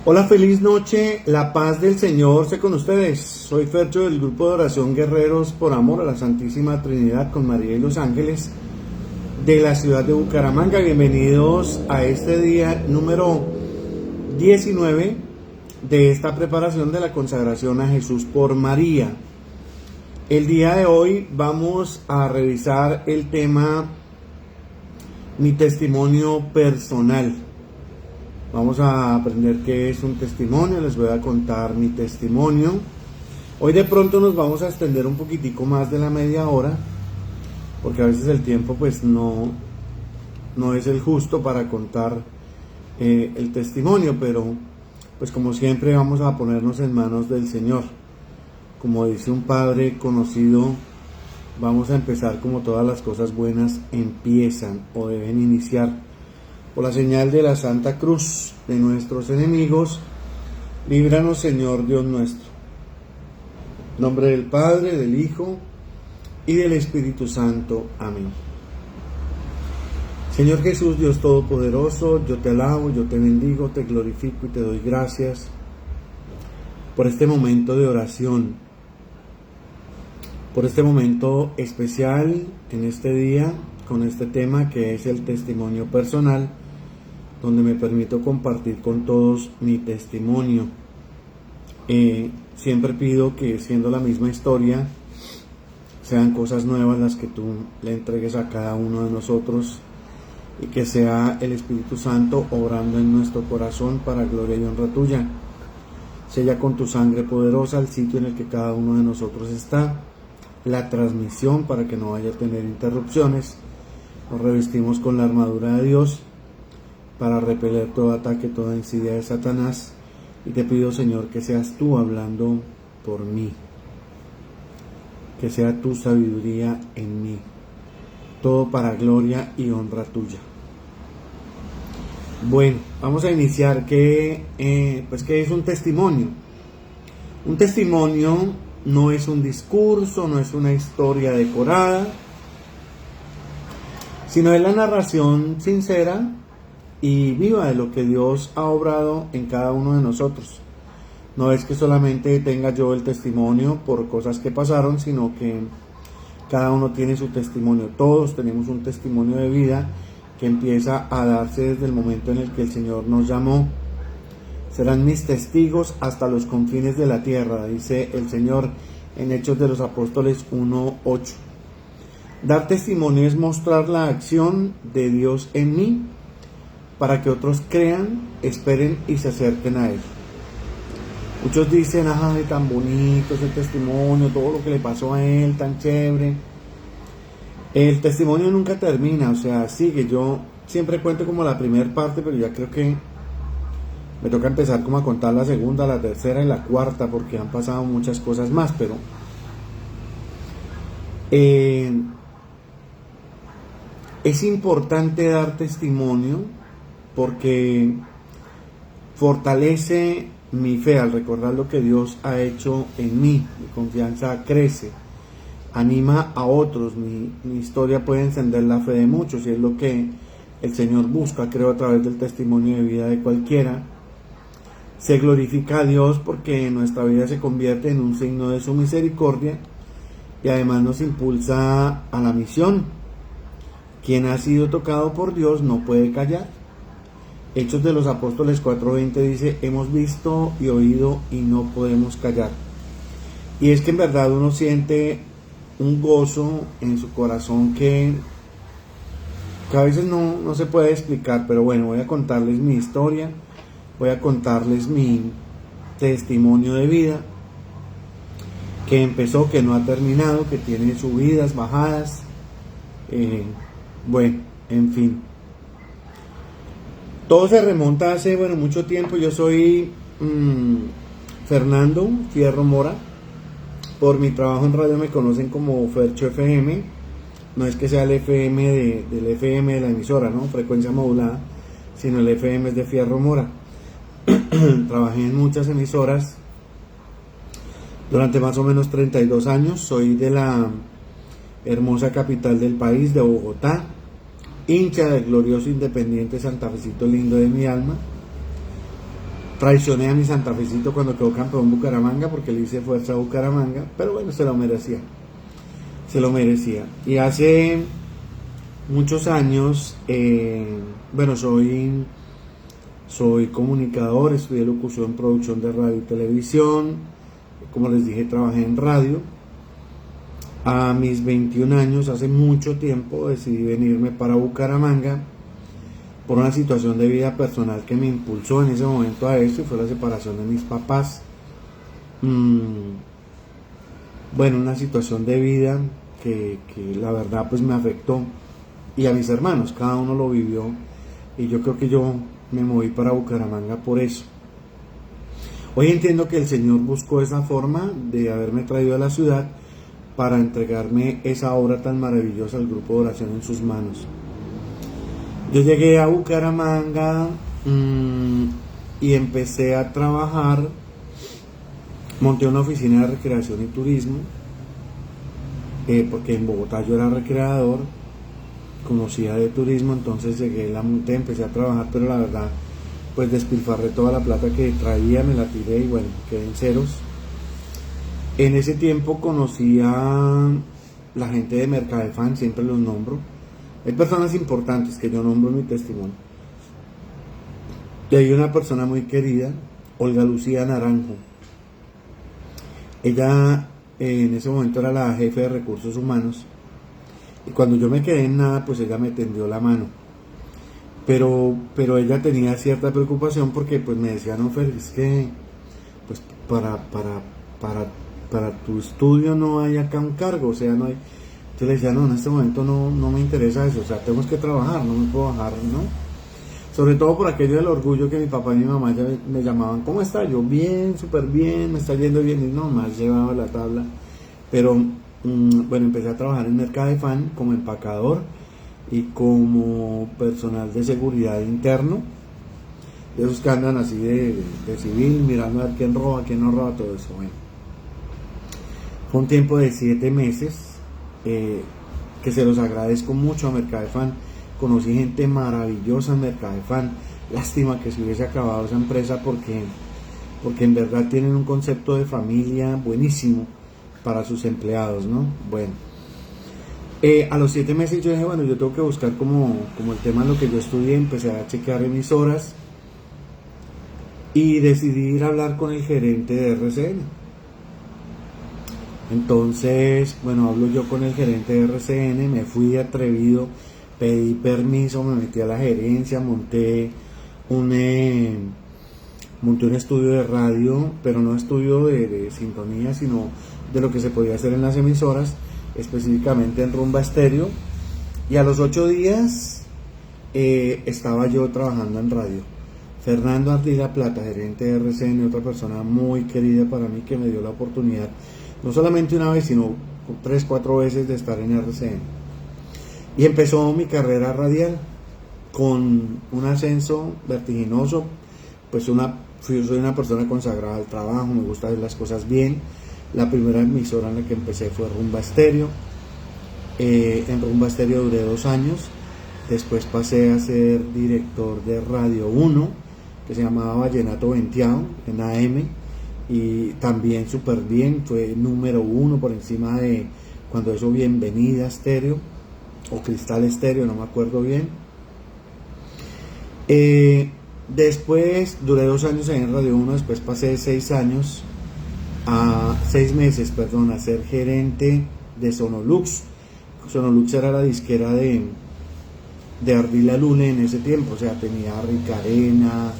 Hola, feliz noche, la paz del Señor sea con ustedes. Soy Fercho del grupo de oración Guerreros por Amor a la Santísima Trinidad con María y los Ángeles de la ciudad de Bucaramanga. Bienvenidos a este día número 19 de esta preparación de la consagración a Jesús por María. El día de hoy vamos a revisar el tema Mi testimonio personal. Vamos a aprender qué es un testimonio, les voy a contar mi testimonio. Hoy de pronto nos vamos a extender un poquitico más de la media hora, porque a veces el tiempo pues no es el justo para contar el testimonio, pero pues como siempre vamos a ponernos en manos del Señor. Como dice un padre conocido, vamos a empezar como todas las cosas buenas empiezan o deben iniciar. Por la señal de la Santa Cruz de nuestros enemigos, líbranos, Señor Dios nuestro. En nombre del Padre, del Hijo y del Espíritu Santo. Amén. Señor Jesús, Dios Todopoderoso, yo te alabo, yo te bendigo, te glorifico y te doy gracias por este momento de oración, por este momento especial en este día, con este tema que es el testimonio personal, donde me permito compartir con todos mi testimonio. Siempre pido que, siendo la misma historia, sean cosas nuevas las que tú le entregues a cada uno de nosotros y que sea el Espíritu Santo obrando en nuestro corazón para gloria y honra tuya. Sella con tu sangre poderosa el sitio en el que cada uno de nosotros está, la transmisión para que no vaya a tener interrupciones. Nos revestimos con la armadura de Dios para repeler todo ataque, toda insidia de Satanás. Y te pido, Señor, que seas tú hablando por mí. Que sea tu sabiduría en mí. Todo para gloria y honra tuya. Bueno, vamos a iniciar. ¿Qué es un testimonio? Un testimonio no es un discurso, no es una historia decorada, sino es la narración sincera y viva de lo que Dios ha obrado en cada uno de nosotros. No es que solamente tenga yo el testimonio por cosas que pasaron, sino que cada uno tiene su testimonio. Todos tenemos un testimonio de vida que empieza a darse desde el momento en el que el Señor nos llamó. Serán mis testigos hasta los confines de la tierra, dice el Señor en Hechos de los Apóstoles 1:8. Dar testimonio es mostrar la acción de Dios en mí para que otros crean, esperen y se acerquen a Él. Muchos dicen, ay, tan bonito ese testimonio, todo lo que le pasó a él, tan chévere. El testimonio nunca termina, o sea, sigue. Yo siempre cuento como la primera parte, pero ya creo que me toca empezar como a contar la segunda, la tercera y la cuarta, porque han pasado muchas cosas más, pero es importante dar testimonio porque fortalece mi fe al recordar lo que Dios ha hecho en mí. Mi confianza crece, anima a otros. Mi historia puede encender la fe de muchos y es lo que el Señor busca, creo, a través del testimonio de vida de cualquiera. Se glorifica a Dios porque nuestra vida se convierte en un signo de su misericordia y además nos impulsa a la misión. Quien ha sido tocado por Dios no puede callar. Hechos de los Apóstoles 4:20 dice, hemos visto y oído y no podemos callar. Y es que en verdad uno siente un gozo en su corazón que a veces no se puede explicar, pero bueno, voy a contarles mi historia, voy a contarles mi testimonio de vida, que empezó, que no ha terminado, que tiene subidas, bajadas, bueno, en fin. Todo se remonta hace, bueno, mucho tiempo. Yo soy Fernando Fierro Mora. Por mi trabajo en radio me conocen como Fercho FM. No es que sea el FM del FM de la emisora, ¿no? Frecuencia modulada, sino el FM es de Fierro Mora. Trabajé en muchas emisoras durante más o menos 32 años. Soy de la hermosa capital del país, de Bogotá, hincha del glorioso Independiente Santafecito lindo de mi alma. Traicioné a mi Santafecito cuando quedó campeón Bucaramanga porque le hice fuerza a Bucaramanga, pero bueno, se lo merecía. Se lo merecía. Y hace muchos años, bueno, soy comunicador, estudié locución, producción de radio y televisión. Como les dije, trabajé en radio. A mis 21 años, hace mucho tiempo, decidí venirme para Bucaramanga por una situación de vida personal que me impulsó en ese momento a esto, y fue la separación de mis papás. Bueno, una situación de vida que la verdad pues me afectó, y a mis hermanos, cada uno lo vivió, y yo creo que yo me moví para Bucaramanga por eso. Hoy entiendo que el Señor buscó esa forma de haberme traído a la ciudad para entregarme esa obra tan maravillosa, el grupo de oración en sus manos. Yo llegué a Bucaramanga y empecé a trabajar. Monté una oficina de recreación y turismo, porque en Bogotá yo era recreador, conocía de turismo, entonces llegué, la monté, empecé a trabajar, pero la verdad pues despilfarré toda la plata que traía, me la tiré y bueno, quedé en ceros. En ese tiempo conocí a la gente de Mercadefan, siempre los nombro. Hay personas importantes que yo nombro en mi testimonio. Y hay una persona muy querida, Olga Lucía Naranjo. Ella en ese momento era la jefe de recursos humanos. Y cuando yo me quedé en nada, pues ella me tendió la mano. Pero ella tenía cierta preocupación porque pues me decía, no, Fer, es que pues para tu estudio no hay acá un cargo, o sea, no hay. Yo le decía, no, en este momento no me interesa eso, o sea, tenemos que trabajar, no me puedo bajar, ¿no? Sobre todo por aquello del orgullo que mi papá y mi mamá ya me llamaban, ¿cómo está? Yo, bien, súper bien, me está yendo bien, y no, más llevaba la tabla. Pero, bueno, empecé a trabajar en Mercadefan como empacador y como personal de seguridad interno, de esos que andan así de civil, mirando a ver quién roba, quién no roba, todo eso, bueno. Fue un tiempo de 7 meses, que se los agradezco mucho a Mercadefan. Conocí gente maravillosa en Mercadefan. Lástima que se hubiese acabado esa empresa porque en verdad tienen un concepto de familia buenísimo para sus empleados, ¿no? Bueno, a los 7 meses yo dije, bueno, yo tengo que buscar como el tema de lo que yo estudié. Empecé a chequear emisoras y decidí ir a hablar con el gerente de RCN. Entonces, bueno, hablo yo con el gerente de RCN, me fui atrevido, pedí permiso, me metí a la gerencia, monté un estudio de radio, pero no estudio de sintonía, sino de lo que se podía hacer en las emisoras, específicamente en Rumba Estéreo. Y a los 8 días estaba yo trabajando en radio. Fernando Ardila Plata, gerente de RCN, otra persona muy querida para mí, que me dio la oportunidad, no solamente una vez, sino 3, 4 veces, de estar en RCN. Y empezó mi carrera radial con un ascenso vertiginoso. Pues soy una persona consagrada al trabajo, me gusta hacer las cosas bien. La primera emisora en la que empecé fue Rumba Estéreo. En Rumba Estéreo duré 2 años. Después pasé a ser director de Radio 1, que se llamaba Vallenato Venteado, en AM. Y también súper bien, fue número 1 por encima de, cuando eso, Bienvenida Estéreo o Cristal Estéreo, no me acuerdo bien. Después duré 2 años en Radio 1, después pasé 6 meses a ser gerente de Sonolux. Sonolux era la disquera de Ardila Lune en ese tiempo, o sea, tenía a Ricarena,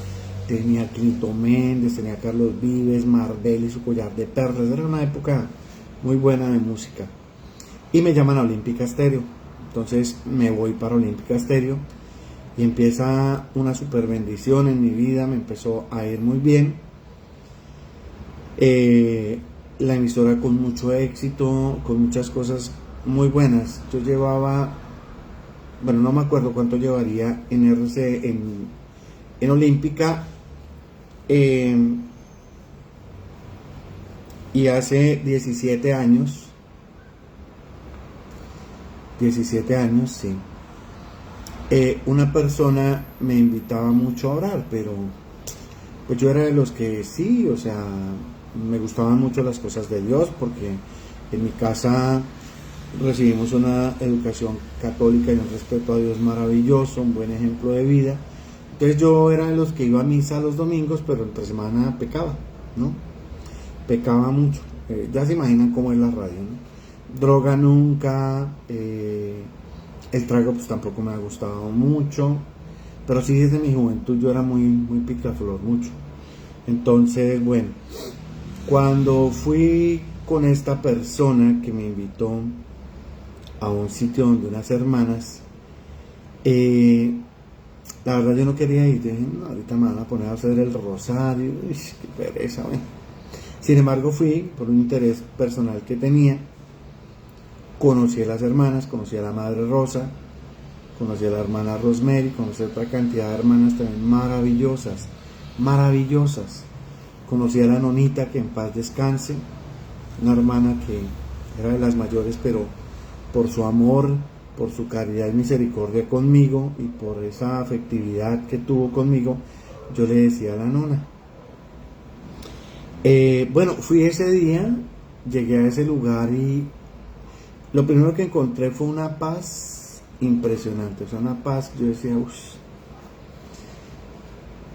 tenía a Quinto Méndez, tenía a Carlos Vives, Marvel y su collar de perlas. Era una época muy buena de música. Y me llaman a Olímpica Estéreo. Entonces me voy para Olímpica Estéreo y empieza una super bendición en mi vida, me empezó a ir muy bien. La emisora con mucho éxito, con muchas cosas muy buenas. Yo llevaba, bueno, no me acuerdo cuánto llevaría en RC, en Olímpica, y hace 17 años, sí, una persona me invitaba mucho a orar, pero pues yo era de los que sí, o sea, me gustaban mucho las cosas de Dios, porque en mi casa recibimos una educación católica y un respeto a Dios maravilloso, un buen ejemplo de vida. Entonces yo era de los que iba a misa los domingos, pero entre semana pecaba, ¿no? Pecaba mucho. Ya se imaginan cómo es la radio, ¿no? Droga nunca, el trago pues tampoco me ha gustado mucho, pero sí desde mi juventud yo era muy picaflor, mucho. Entonces, bueno, cuando fui con esta persona que me invitó a un sitio donde unas hermanas, la verdad yo no quería ir. Dije, no, ahorita me van a poner a hacer el rosario, uy, qué pereza, bueno. Sin embargo fui por un interés personal que tenía. Conocí a las hermanas, conocí a la Madre Rosa, conocí a la hermana Rosemary, conocí a otra cantidad de hermanas también maravillosas, maravillosas. Conocí a la nonita, que en paz descanse, una hermana que era de las mayores, pero por su amor, por su caridad y misericordia conmigo y por esa afectividad que tuvo conmigo, yo le decía a la nona. Bueno, fui ese día, llegué a ese lugar y lo primero que encontré fue una paz impresionante, o sea, una paz, yo decía, uff.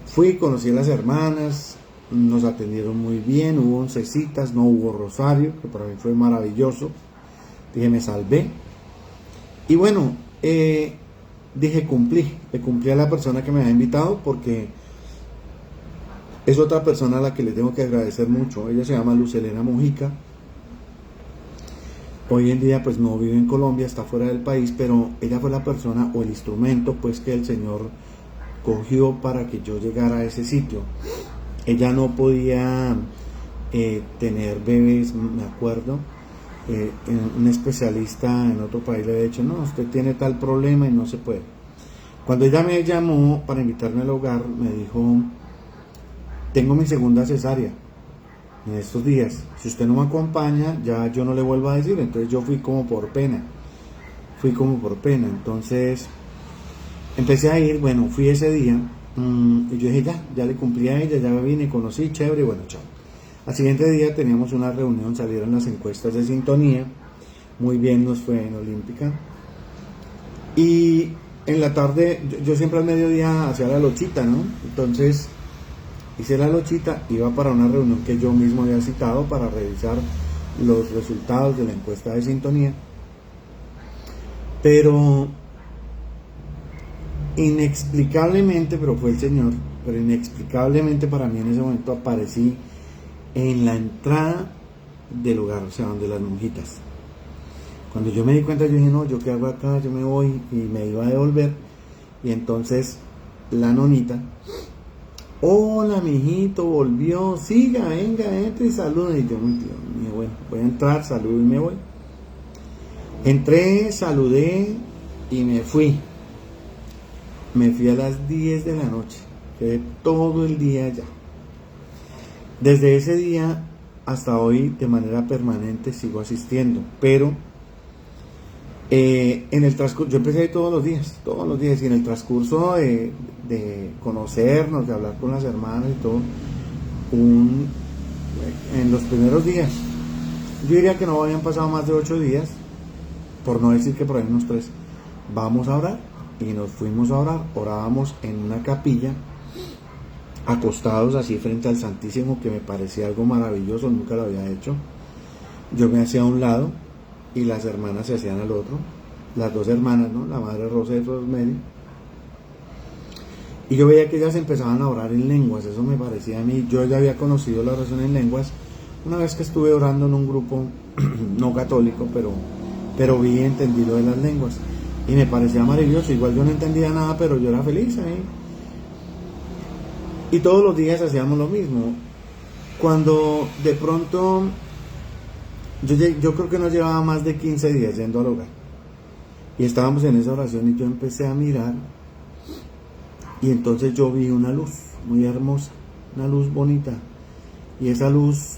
Fui, conocí a las hermanas, nos atendieron muy bien, hubo oncecitas, no hubo rosario, que para mí fue maravilloso. Dije, me salvé. Y bueno, dije, le cumplí a la persona que me había invitado, porque es otra persona a la que le tengo que agradecer mucho. Ella se llama Luz Elena Mojica. Hoy en día pues no vive en Colombia, está fuera del país, pero ella fue la persona o el instrumento pues que el Señor cogió para que yo llegara a ese sitio. Ella no podía tener bebés, me acuerdo. Un especialista en otro país le había dicho, no, usted tiene tal problema y no se puede. Cuando ella me llamó para invitarme al hogar, me dijo, tengo mi segunda cesárea en estos días, si usted no me acompaña, ya yo no le vuelvo a decir. Entonces yo fui como por pena, entonces empecé a ir. Bueno, fui ese día, y yo dije, ya le cumplí a ella, ya me vine, conocí, chévere, bueno, chao. Al siguiente día teníamos una reunión, salieron las encuestas de sintonía, muy bien nos fue en Olímpica, y en la tarde, yo siempre al mediodía hacía la lochita, ¿no? Entonces hice la lochita, iba para una reunión que yo mismo había citado para revisar los resultados de la encuesta de sintonía, pero inexplicablemente, pero fue el Señor, pero inexplicablemente para mí en ese momento aparecí en la entrada del hogar, o sea, donde las monjitas. Cuando yo me di cuenta, yo dije, no, ¿yo qué hago acá? Yo me voy, y me iba a devolver, y entonces la nonita, hola, mijito, volvió, siga, venga, entre y salude. Y yo, Dios mío, bueno, voy a entrar, saludo y me voy. Entré, saludé y me fui. Me fui a las 10 de la noche, quedé todo el día allá. Desde ese día hasta hoy, de manera permanente, sigo asistiendo, pero en el transcurso, yo empecé ahí todos los días, y en el transcurso de conocernos, de hablar con las hermanas y todo, en los primeros días, yo diría que no habían pasado más de 8 días, por no decir que por ahí unos 3, vamos a orar, y nos fuimos a orar. Orábamos en una capilla, acostados así frente al Santísimo, que me parecía algo maravilloso, nunca lo había hecho. Yo me hacía a un lado y las hermanas se hacían al otro, las dos hermanas, ¿no? La Madre Rosa y Rosemary. Y yo veía que ellas empezaban a orar en lenguas. Eso me parecía a mí, yo ya había conocido la oración en lenguas, una vez que estuve orando en un grupo no católico, pero vi y entendí lo de las lenguas. Y me parecía maravilloso. Igual yo no entendía nada, pero yo era feliz ahí. Y todos los días hacíamos lo mismo. Cuando de pronto, yo creo que no llevaba más de 15 días yendo al hogar. Y estábamos en esa oración y yo empecé a mirar. Y entonces yo vi una luz muy hermosa, una luz bonita. Y esa luz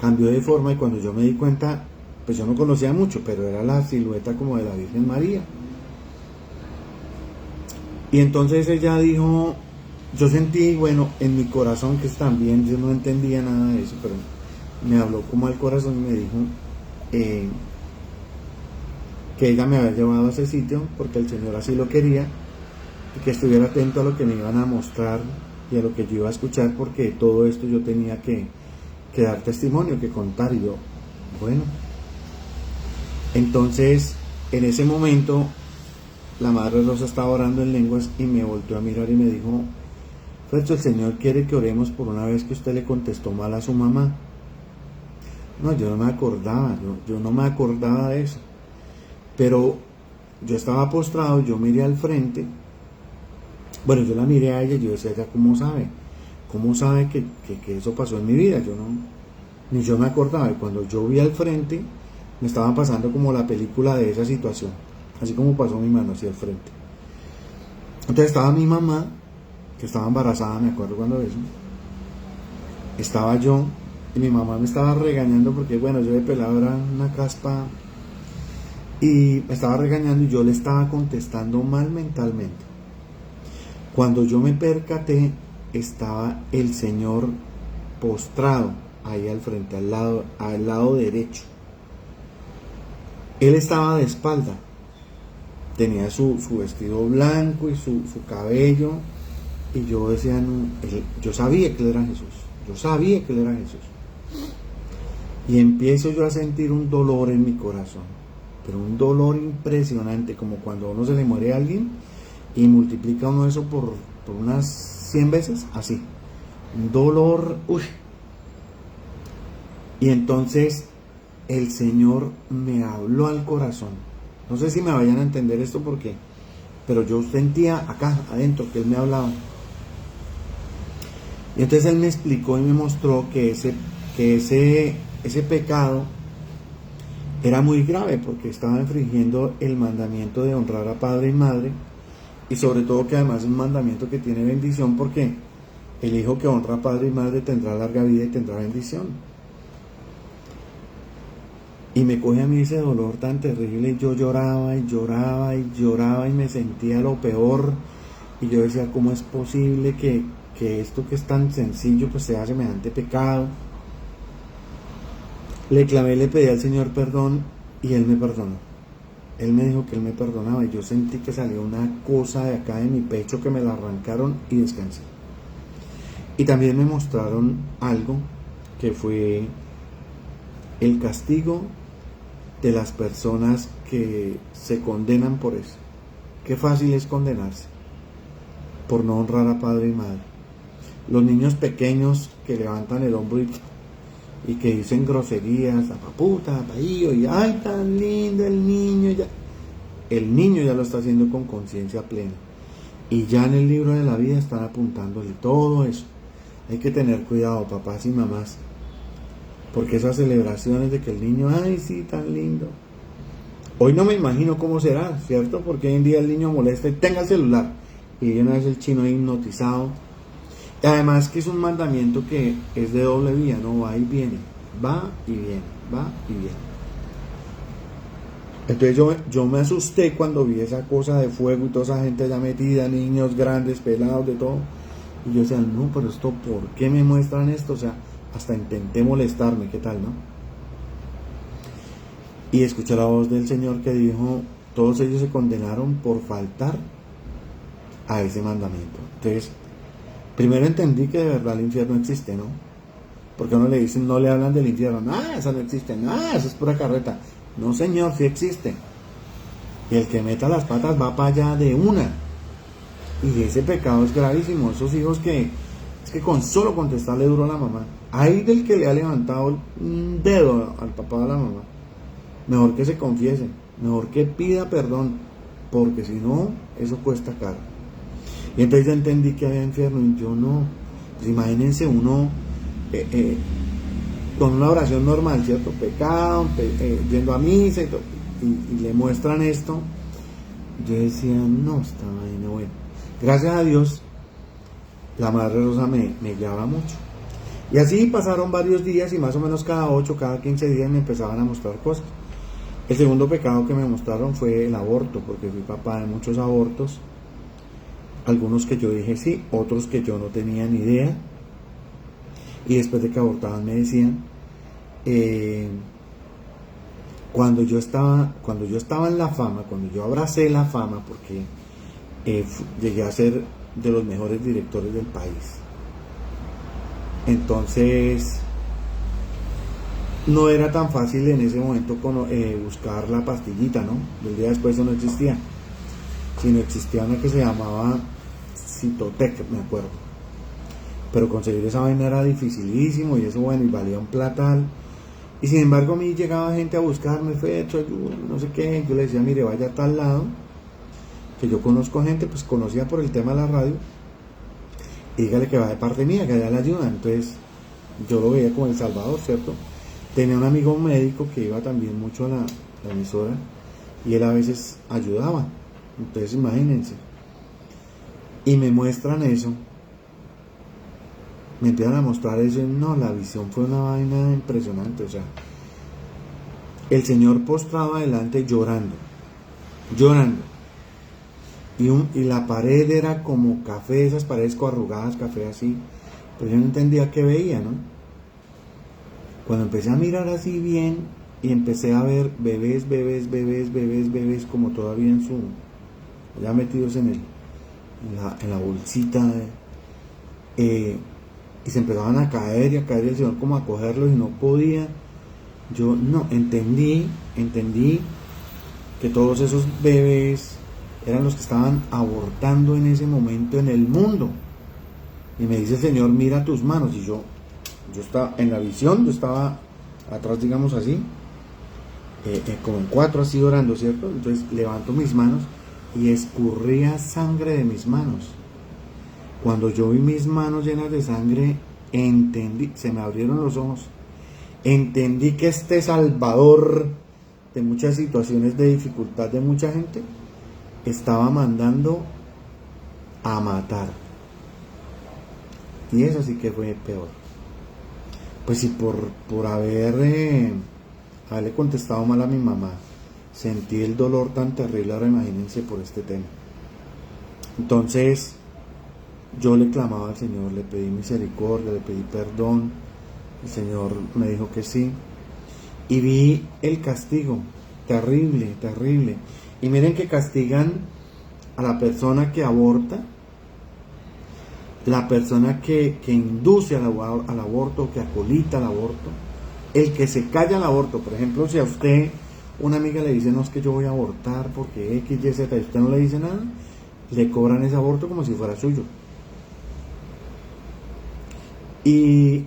cambió de forma y cuando yo me di cuenta, pues yo no conocía mucho, pero era la silueta como de la Virgen María. Y entonces ella dijo, yo sentí, bueno, en mi corazón que también yo no entendía nada de eso, pero me habló como al corazón y me dijo que ella me había llevado a ese sitio porque el Señor así lo quería y que estuviera atento a lo que me iban a mostrar y a lo que yo iba a escuchar, porque todo esto yo tenía que dar testimonio, que contar. Y yo, bueno, entonces en ese momento la Madre Rosa estaba orando en lenguas y me volteó a mirar y me dijo, Fercho, el Señor quiere que oremos por una vez que usted le contestó mal a su mamá. No, yo no me acordaba, yo no me acordaba de eso, pero yo estaba postrado, yo miré al frente. Bueno, yo la miré a ella y yo decía, ¿ella cómo sabe? ¿Cómo sabe que eso pasó en mi vida? Yo no, ni yo me acordaba. Y cuando yo vi al frente, me estaban pasando como la película de esa situación, así como pasó mi mano hacia el frente. Entonces estaba mi mamá, que estaba embarazada, me acuerdo cuando eso. Estaba yo, y mi mamá me estaba regañando porque, bueno, yo de pelado era una caspa, y me estaba regañando y yo le estaba contestando mal mentalmente. Cuando yo me percaté, estaba el Señor postrado ahí al frente, al lado derecho. Él estaba de espalda, tenía su vestido blanco y su cabello, y yo decía, no, yo sabía que él era Jesús, yo sabía que él era Jesús. Y empiezo yo a sentir un dolor en mi corazón, pero un dolor impresionante, como cuando a uno se le muere a alguien y multiplica uno eso por unas 100 veces, así, un dolor, uy. Y entonces el Señor me habló al corazón. No sé si me vayan a entender esto porque, pero yo sentía acá adentro que Él me hablaba. Y entonces Él me explicó y me mostró que ese pecado era muy grave porque estaba infringiendo el mandamiento de honrar a padre y madre. Y sobre todo que además es un mandamiento que tiene bendición, porque el hijo que honra a padre y madre tendrá larga vida y tendrá bendición. Y me coge a mí ese dolor tan terrible y yo lloraba y lloraba y lloraba y me sentía lo peor. Y yo decía, ¿cómo es posible que esto que es tan sencillo pues sea semejante pecado? Le clamé, le pedí al Señor perdón y Él me perdonó. Él me dijo que Él me perdonaba y yo sentí que salió una cosa de acá de mi pecho que me la arrancaron y descansé. Y también me mostraron algo que fue el castigo de las personas que se condenan por eso. Qué fácil es condenarse por no honrar a padre y madre. Los niños pequeños que levantan el hombro y que dicen groserías, paputa, paillo, y ay, tan lindo el niño, ya. El niño ya lo está haciendo con conciencia plena. Y ya en el libro de la vida están apuntándole todo eso. Hay que tener cuidado, papás y mamás, porque esas celebraciones de que el niño, ay, sí, tan lindo. Hoy no me imagino cómo será, ¿cierto? Porque hoy en día el niño molesta y tenga el celular. Y una vez el chino ahí hipnotizado. Además que es un mandamiento que es de doble vía, no va y viene, va y viene, va y viene. Entonces yo me asusté cuando vi esa cosa de fuego y toda esa gente allá metida, niños grandes, pelados, de todo. Y yo decía, no, pero esto, ¿por qué me muestran esto? O sea, hasta intenté molestarme, ¿qué tal, no? Y escuché la voz del Señor que dijo, todos ellos se condenaron por faltar a ese mandamiento. Entonces, primero entendí que de verdad el infierno existe, ¿no? Porque a uno le dicen, no le hablan del infierno, eso no existe, eso es pura carreta. No, señor, sí existe. Y el que meta las patas va para allá de una. Y ese pecado es gravísimo. Esos hijos que es que con solo contestarle duro a la mamá, Hay del que le ha levantado un dedo al papá o a la mamá. Mejor que se confiese, mejor que pida perdón, porque si no, eso cuesta caro. Y entonces yo entendí que había infierno y yo no. Pues imagínense uno con una oración normal, ¿cierto? Pecado, yendo a misa y todo, y le muestran esto. Yo decía, no, esta vaina, bueno. Gracias a Dios, la Madre Rosa me guiaba mucho. Y así pasaron varios días y más o menos cada 8, cada 15 días me empezaban a mostrar cosas. El segundo pecado que me mostraron fue el aborto, porque fui papá de muchos abortos. Algunos que yo dije sí, otros que yo no tenía ni idea. Y después de que abortaban me decían, cuando yo estaba en la fama, cuando yo abracé la fama, porque llegué a ser de los mejores directores del país. Entonces, no era tan fácil en ese momento buscar la pastillita, ¿no? El día después eso no existía, sino existía una que se llamaba Citotec, me acuerdo. Pero conseguir esa vaina era dificilísimo y eso, bueno, y valía un platal. Y sin embargo a mí llegaba gente a buscarme, Fecho, ayuda, no sé qué. Yo le decía, mire, vaya a tal lado, que yo conozco gente, pues conocía por el tema de la radio, y dígale que va de parte mía, que allá le ayudan. Entonces yo lo veía como El Salvador, ¿cierto? Tenía un amigo médico que iba también mucho a la emisora y él a veces ayudaba. Entonces imagínense. Y me muestran eso. Me empiezan a mostrar eso y no, la visión fue una vaina impresionante. O sea, el Señor postrado adelante llorando. Y la pared era como café, esas paredes arrugadas, café así. Pero yo no entendía qué veía, ¿no? Cuando empecé a mirar así bien y empecé a ver bebés como todavía ya metidos en la bolsita, y se empezaban a caer y el Señor como a cogerlos y no podía. Yo no entendí que todos esos bebés eran los que estaban abortando en ese momento en el mundo. Y me dice el Señor, mira tus manos. Y yo estaba en la visión, yo estaba atrás, digamos así, como en 4 así orando, ¿cierto? Entonces levanto mis manos y escurría sangre de mis manos. Cuando yo vi mis manos llenas de sangre, entendí, se me abrieron los ojos, entendí que este Salvador de muchas situaciones de dificultad de mucha gente estaba mandando a matar. Y eso sí que fue peor. Pues sí, por haberle contestado mal a mi mamá, sentí el dolor tan terrible, ahora imagínense por este tema. Entonces, yo le clamaba al Señor, le pedí misericordia, le pedí perdón, el Señor me dijo que sí, y vi el castigo, terrible. Y miren que castigan a la persona que aborta, la persona que induce al aborto, que acolita al aborto, el que se calla al aborto. Por ejemplo, si a usted una amiga le dice, no, es que yo voy a abortar porque X, Y, Z, y usted no le dice nada, le cobran ese aborto como si fuera suyo. Y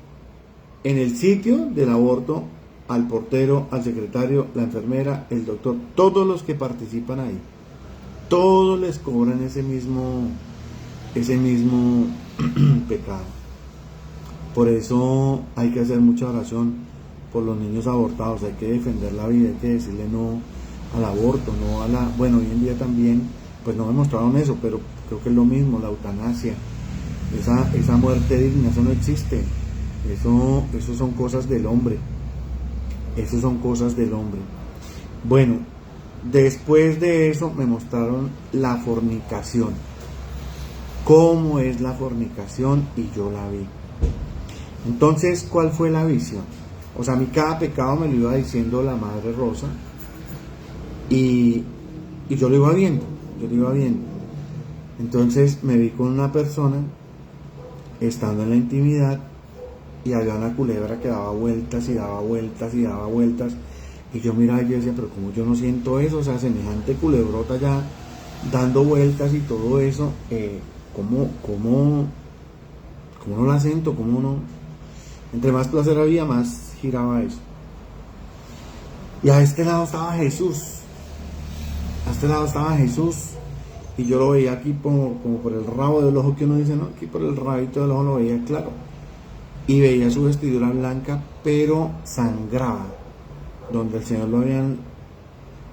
en el sitio del aborto, al portero, al secretario, la enfermera, el doctor, todos los que participan ahí, todos les cobran ese mismo pecado. Por eso hay que hacer mucha oración por los niños abortados, hay que defender la vida, hay que decirle no al aborto, no a la... Bueno, hoy en día también, pues no me mostraron eso, pero creo que es lo mismo, la eutanasia, esa muerte digna, eso no existe, eso son cosas del hombre, Bueno, después de eso me mostraron la fornicación, cómo es la fornicación, y yo la vi. Entonces, ¿cuál fue la visión? O sea, a mí cada pecado me lo iba diciendo la Madre Rosa, y yo lo iba viendo. Entonces me vi con una persona estando en la intimidad y había una culebra que daba vueltas, y yo miraba y yo decía, pero como yo no siento eso, o sea, semejante culebrota ya dando vueltas y todo eso, ¿cómo no la siento? ¿Cómo no? Entre más placer había, más giraba eso. Y a este lado estaba Jesús. A este lado estaba Jesús. Y yo lo veía aquí como por el rabo del ojo, que uno dice, no, aquí por el rabito del ojo lo veía claro. Y veía su vestidura blanca, pero sangraba. Donde el Señor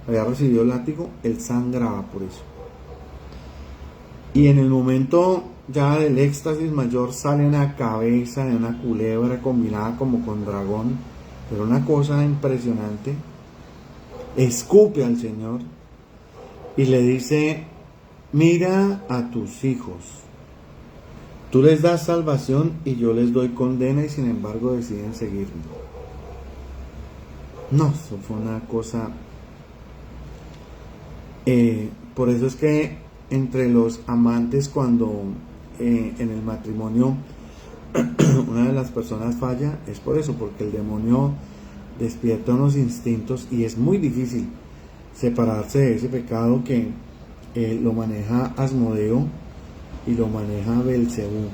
había recibido el látigo, él sangraba por eso. Y en el momento ya del éxtasis mayor sale una cabeza de una culebra combinada como con dragón, pero una cosa impresionante. Escupe al Señor y le dice: mira a tus hijos, tú les das salvación y yo les doy condena, y sin embargo deciden seguirme. No, eso fue una cosa. Por eso es que entre los amantes, cuando en el matrimonio una de las personas falla, es por eso, porque el demonio despierta unos instintos y es muy difícil separarse de ese pecado que lo maneja Asmodeo y lo maneja Belcebú.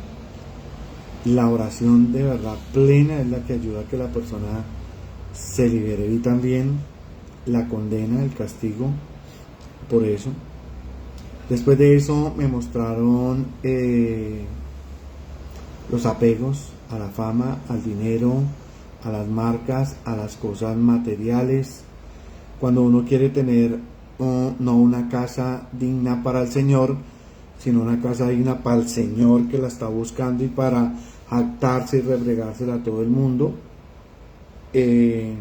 La oración de verdad plena es la que ayuda a que la persona se libere, y también la condena, el castigo por eso. Después de eso me mostraron los apegos a la fama, al dinero, a las marcas, a las cosas materiales. Cuando uno quiere tener no una casa digna para el Señor, sino una casa digna para el Señor, que la está buscando y para jactarse y rebregársela a todo el mundo. Sentí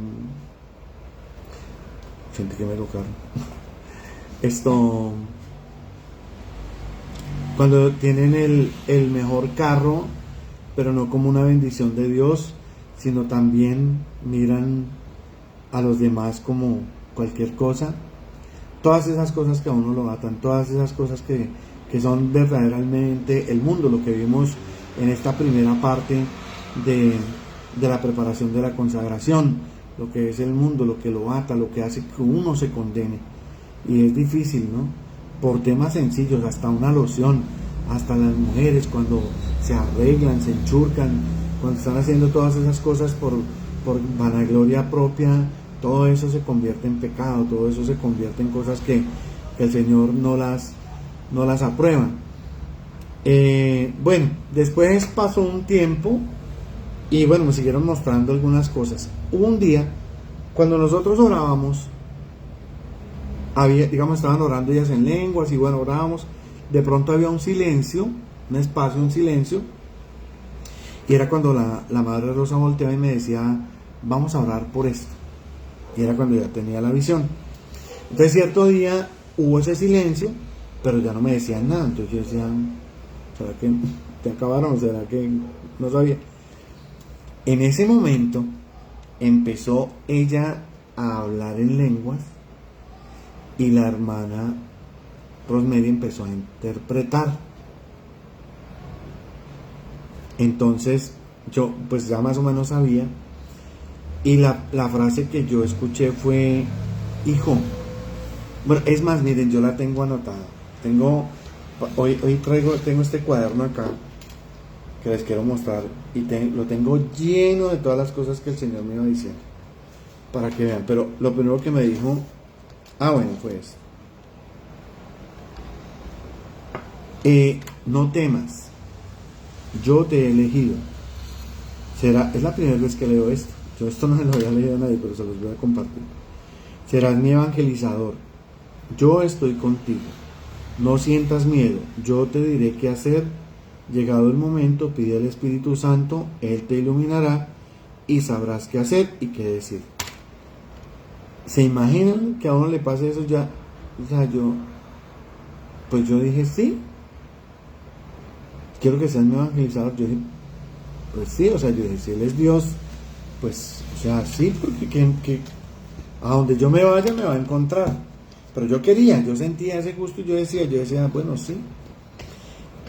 que me tocaron. Cuando tienen el mejor carro, pero no como una bendición de Dios, sino también miran a los demás como cualquier cosa. Todas esas cosas que a uno lo atan, todas esas cosas que son verdaderamente el mundo, lo que vimos en esta primera parte de la preparación de la consagración, lo que es el mundo, lo que lo ata, lo que hace que uno se condene. Y es difícil, ¿no? Por temas sencillos, hasta una loción, hasta las mujeres cuando se arreglan, se enchurcan, cuando están haciendo todas esas cosas por vanagloria propia, todo eso se convierte en pecado, todo eso se convierte en cosas que el Señor no las aprueba. Bueno, después pasó un tiempo y bueno, me siguieron mostrando algunas cosas. Hubo un día cuando nosotros orábamos, estaban orando ellas en lenguas y bueno, orábamos, de pronto había un silencio, un espacio, un silencio, y era cuando la Madre Rosa volteaba y me decía: vamos a orar por esto. Y era cuando ya tenía la visión. Entonces cierto día hubo ese silencio, pero ya no me decían nada. Entonces yo decía: ¿será que te acabaron? ¿Será que no sabía? En ese momento empezó ella a hablar en lenguas y la hermana Rosemary empezó a interpretar. Entonces yo pues ya más o menos sabía, y la frase que yo escuché fue: hijo. Bueno, es más, miren, yo la tengo anotada. Tengo este cuaderno acá que les quiero mostrar, y lo tengo lleno de todas las cosas que el Señor me iba diciendo, para que vean. Pero lo primero que me dijo, bueno, fue esto: no temas, yo te he elegido. Es la primera vez que leo esto. Yo esto no se lo había leído a nadie, pero se los voy a compartir. Serás mi evangelizador. Yo estoy contigo. No sientas miedo. Yo te diré qué hacer. Llegado el momento, pide al Espíritu Santo. Él te iluminará y sabrás qué hacer y qué decir. ¿Se imaginan que a uno le pase eso ya? O sea, yo dije: sí. Quiero que seas mi evangelizador. Yo dije: pues sí, o sea, yo dije, si Él es Dios, pues, o sea, sí, porque que a donde yo me vaya me va a encontrar. Pero yo sentía ese gusto, y yo decía, bueno, sí.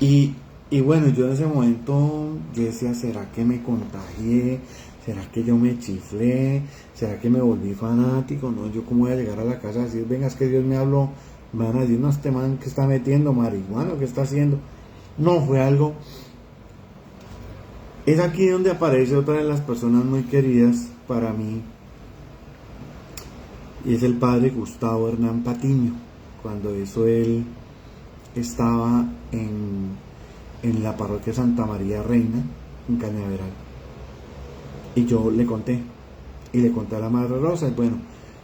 Y bueno, yo en ese momento, yo decía: ¿será que me contagié? ¿Será que yo me chiflé? ¿Será que me volví fanático? No, yo cómo voy a llegar a la casa a decir: venga, es que Dios me habló. Me van a decir: no, este man que está metiendo marihuana, ¿qué está haciendo? No, fue algo. Es aquí donde aparece otra de las personas muy queridas para mí, y es el padre Gustavo Hernán Patiño. Cuando eso él estaba en la parroquia Santa María Reina, en Cañaveral. Y yo le conté, y le conté a la Madre Rosa, y bueno,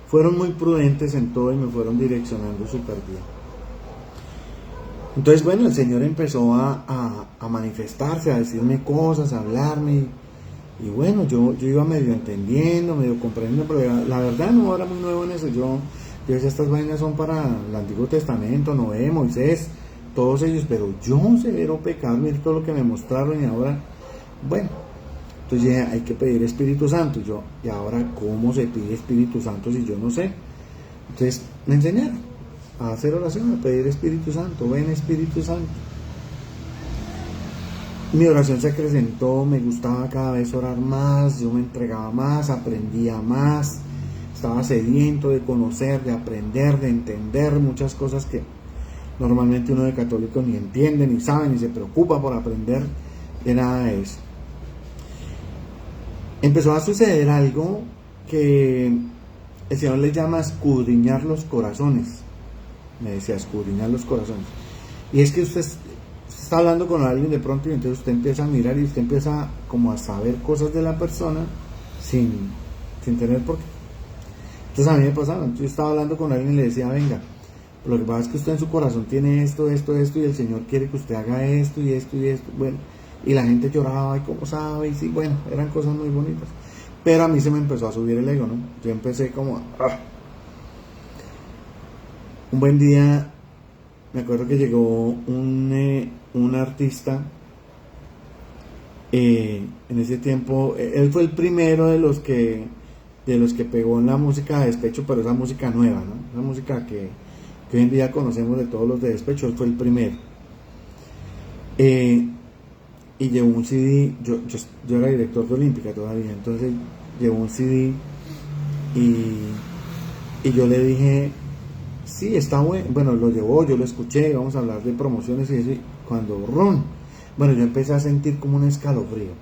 fueron muy prudentes en todo y me fueron direccionando súper bien. Entonces, bueno, el Señor empezó a manifestarse, a decirme cosas, a hablarme, y bueno, yo iba medio entendiendo, medio comprendiendo, pero la verdad no era muy nuevo en eso. Yo decía, estas vainas son para el Antiguo Testamento, Noé, Moisés, todos ellos, pero yo, severo pecado, mire todo lo que me mostraron, y ahora, bueno, entonces dije, hay que pedir Espíritu Santo. Y ahora, ¿cómo se pide Espíritu Santo si yo no sé? Entonces me enseñaron a hacer oración, a pedir Espíritu Santo. Ven, Espíritu Santo. Mi oración se acrecentó, me gustaba cada vez orar más, yo me entregaba más, aprendía más, estaba sediento de conocer, de aprender, de entender muchas cosas que normalmente uno de católico ni entiende, ni sabe, ni se preocupa por aprender de nada de eso. Empezó a suceder algo que el Señor le llama escudriñar los corazones. Me decía, escudriñar los corazones. Y es que usted está hablando con alguien de pronto, y entonces usted empieza a mirar y usted empieza como a saber cosas de la persona sin tener por qué. Entonces a mí me pasaba, entonces yo estaba hablando con alguien y le decía, venga, lo que pasa es que usted en su corazón tiene esto, esto, esto, y el Señor quiere que usted haga esto y esto y esto. Bueno, y la gente lloraba, y cómo sabe, y sí, bueno, eran cosas muy bonitas. Pero a mí se me empezó a subir el ego, ¿no? Yo empecé como un buen día, me acuerdo que llegó un artista, en ese tiempo, él fue el primero de los que pegó en la música de despecho, pero esa música nueva, ¿no? Esa música que hoy en día conocemos de todos los de despecho, él fue el primero. Y llevó un CD, yo era director de Olímpica todavía, entonces llevó un CD y yo le dije, sí, está bueno, lo llevó, yo lo escuché, vamos a hablar de promociones y eso, y cuando bueno, yo empecé a sentir como un escalofrío,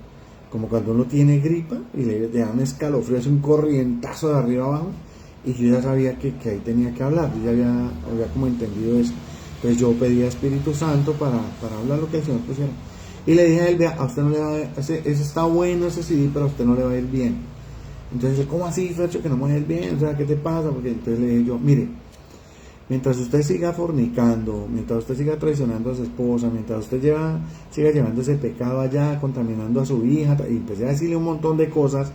como cuando uno tiene gripa y le da un escalofrío, es un corrientazo de arriba abajo, y yo ya sabía que ahí tenía que hablar, yo ya había como entendido eso. Entonces yo pedía Espíritu Santo para hablar lo que el Señor pusiera. Y le dije a él, vea, a usted no le va a ir, ese está bueno ese CD, pero a usted no le va a ir bien. Entonces, ¿cómo así, Fercho, que no me va a ir bien? O sea, ¿qué te pasa? Porque entonces le dije yo, mire, mientras usted siga fornicando, mientras usted siga traicionando a su esposa, mientras usted siga llevando ese pecado allá, contaminando a su hija, y empecé a decirle un montón de cosas,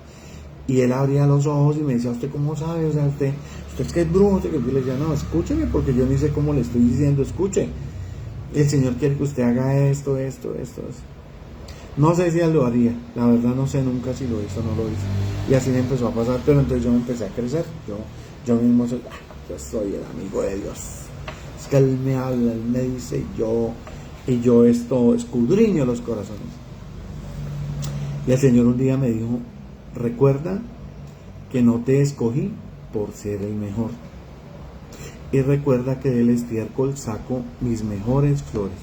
y él abría los ojos y me decía, ¿usted cómo sabe? O sea, usted es que es brujo. Yo le decía, no, escúcheme, porque yo ni sé cómo le estoy diciendo, escuche. El Señor quiere que usted haga esto. No sé si él lo haría, la verdad no sé nunca si lo hizo o no lo hizo. Y así me empezó a pasar, pero entonces yo me empecé a crecer. Yo mismo soy el amigo de Dios. Es que Él me habla, Él me dice, y yo escudriño los corazones. Y el Señor un día me dijo, recuerda que no te escogí por ser el mejor. Y recuerda que del estiércol saco mis mejores flores.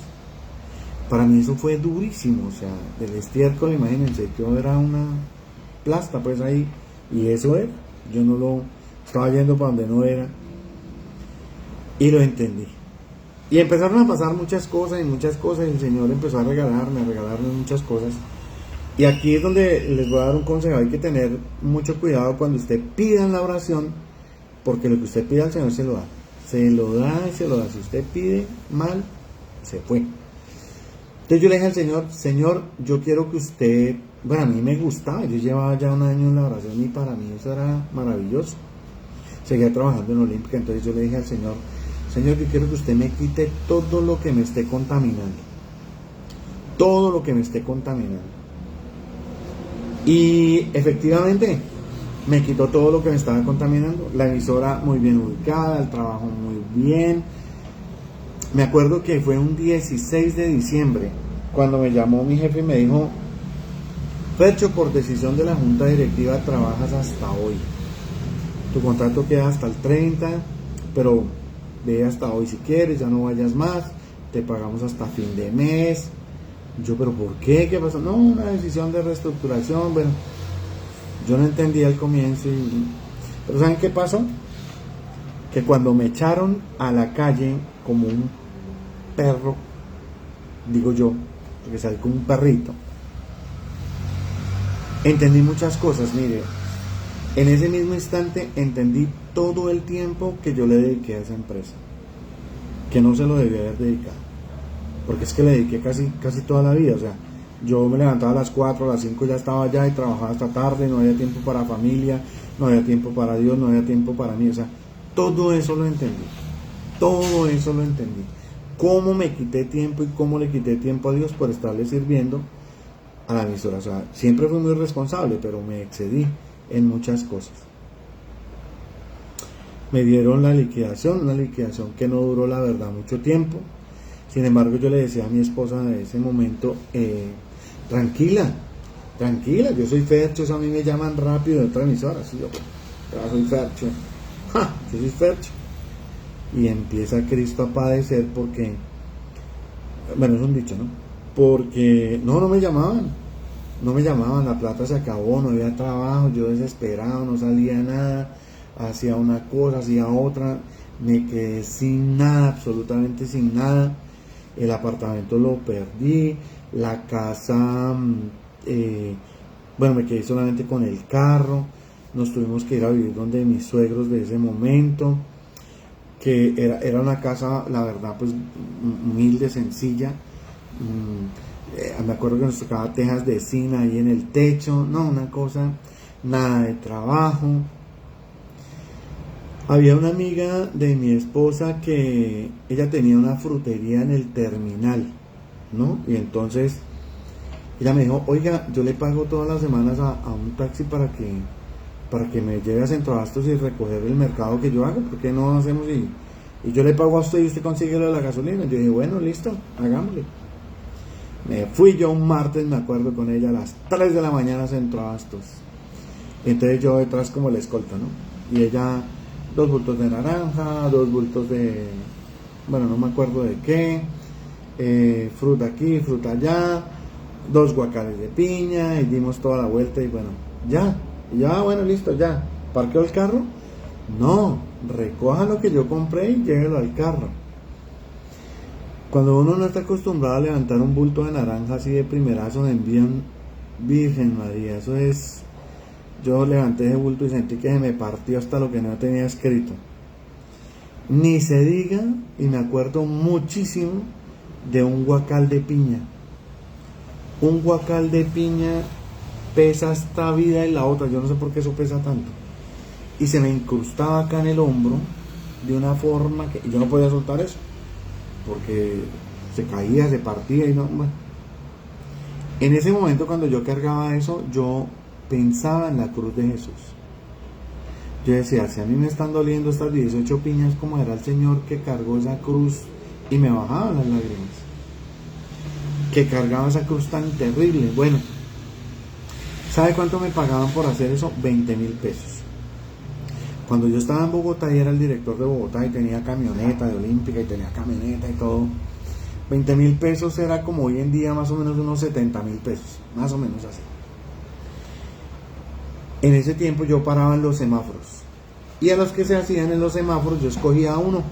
Para mí eso fue durísimo, o sea, del estiércol, imagínense, yo era una plasta pues ahí, y eso era, yo no lo estaba yendo para donde no era, y lo entendí. Y empezaron a pasar muchas cosas, y el Señor empezó a regalarme muchas cosas. Y aquí es donde les voy a dar un consejo, hay que tener mucho cuidado cuando usted pida en la oración, porque lo que usted pida al Señor se lo da. Se lo da. Si usted pide mal, se fue. Entonces yo le dije al Señor, yo quiero que usted, bueno, a mí me gustaba, yo llevaba ya un año en la oración y para mí eso era maravilloso. Seguía trabajando en Olímpica, entonces yo le dije al Señor, yo quiero que usted me quite todo lo que me esté contaminando. Todo lo que me esté contaminando. Y efectivamente, me quitó todo lo que me estaba contaminando. La emisora muy bien ubicada, el trabajo muy bien. Me acuerdo que fue un 16 de diciembre cuando me llamó mi jefe y me dijo, Fercho, por decisión de la junta directiva trabajas hasta hoy. Tu contrato queda hasta el 30, pero ve hasta hoy si quieres, ya no vayas más, te pagamos hasta fin de mes. Yo, pero ¿por qué? ¿Qué pasó? No, una decisión de reestructuración. Bueno, yo no entendía el comienzo. Pero ¿saben qué pasó? Que cuando me echaron a la calle como un perro, digo yo, porque salí como un perrito, entendí muchas cosas. Mire, en ese mismo instante entendí todo el tiempo que yo le dediqué a esa empresa, que no se lo debía haber dedicado, porque es que le dediqué casi toda la vida. O sea, yo me levantaba a las 4, a las 5 ya estaba allá y trabajaba hasta tarde, no había tiempo para familia, no había tiempo para Dios, no había tiempo para mí. O sea, todo eso lo entendí, todo eso lo entendí. Cómo me quité tiempo y cómo le quité tiempo a Dios por estarle sirviendo a la emisora. O sea, siempre fui muy responsable, pero me excedí en muchas cosas. Me dieron la liquidación, una liquidación que no duró la verdad mucho tiempo. Sin embargo, yo le decía a mi esposa en ese momento, tranquila, tranquila, yo soy Fercho, a mí me llaman rápido de otra emisora, sí, yo soy Fercho, yo soy Fercho. Y empieza Cristo a padecer porque, bueno, es un dicho, ¿no? Porque no me llamaban, la plata se acabó, no había trabajo, yo desesperado, no salía nada, hacía una cosa, hacía otra, me quedé sin nada, absolutamente sin nada. El apartamento lo perdí, la casa, bueno, me quedé solamente con el carro, nos tuvimos que ir a vivir donde mis suegros de ese momento, que era una casa, la verdad, pues humilde, sencilla. Me acuerdo que nos tocaba tejas de zinc ahí en el techo, no, una cosa, nada de trabajo. Había una amiga de mi esposa que ella tenía una frutería en el terminal, ¿no? Y entonces ella me dijo, oiga, yo le pago todas las semanas a un taxi para que me lleve a Centro Abastos y recoger el mercado que yo hago. ¿Por qué no hacemos y yo le pago a usted y usted consigue lo de la gasolina? Yo dije, bueno, listo, hagámosle. Me fui yo un martes, me acuerdo, con ella a las 3 de la mañana a Centro Abastos. Entonces yo detrás como la escolta, ¿no? Y ella, 2 bultos de naranja, 2 bultos de, bueno, no me acuerdo de qué, fruta aquí, fruta allá, 2 guacales de piña, y dimos toda la vuelta y bueno, ya, bueno, listo, ya. ¿Parqueo el carro? No, recoja lo que yo compré y llévelo al carro. Cuando uno no está acostumbrado a levantar un bulto de naranja así de primerazo, me envían, Virgen María, eso es... Yo levanté ese bulto y sentí que se me partió hasta lo que no tenía escrito. Ni se diga, y me acuerdo muchísimo de un guacal de piña. Un guacal de piña pesa esta vida y la otra, yo no sé por qué eso pesa tanto. Y se me incrustaba acá en el hombro de una forma que yo no podía soltar eso, porque se caía, se partía y no, bueno. En ese momento cuando yo cargaba eso, yo pensaba en la cruz de Jesús. Yo decía, si a mí me están doliendo estas 18 piñas, ¿cómo era el Señor que cargó esa cruz y me bajaban las lágrimas? Que cargaba esa cruz tan terrible. Bueno, ¿sabe cuánto me pagaban por hacer eso? 20,000 pesos. Cuando yo estaba en Bogotá y era el director de Bogotá y tenía camioneta de Olímpica y tenía camioneta y todo, 20,000 pesos era como hoy en día más o menos unos 70,000 pesos, más o menos así. En ese tiempo yo paraba en los semáforos y a los que se hacían en los semáforos yo escogía uno.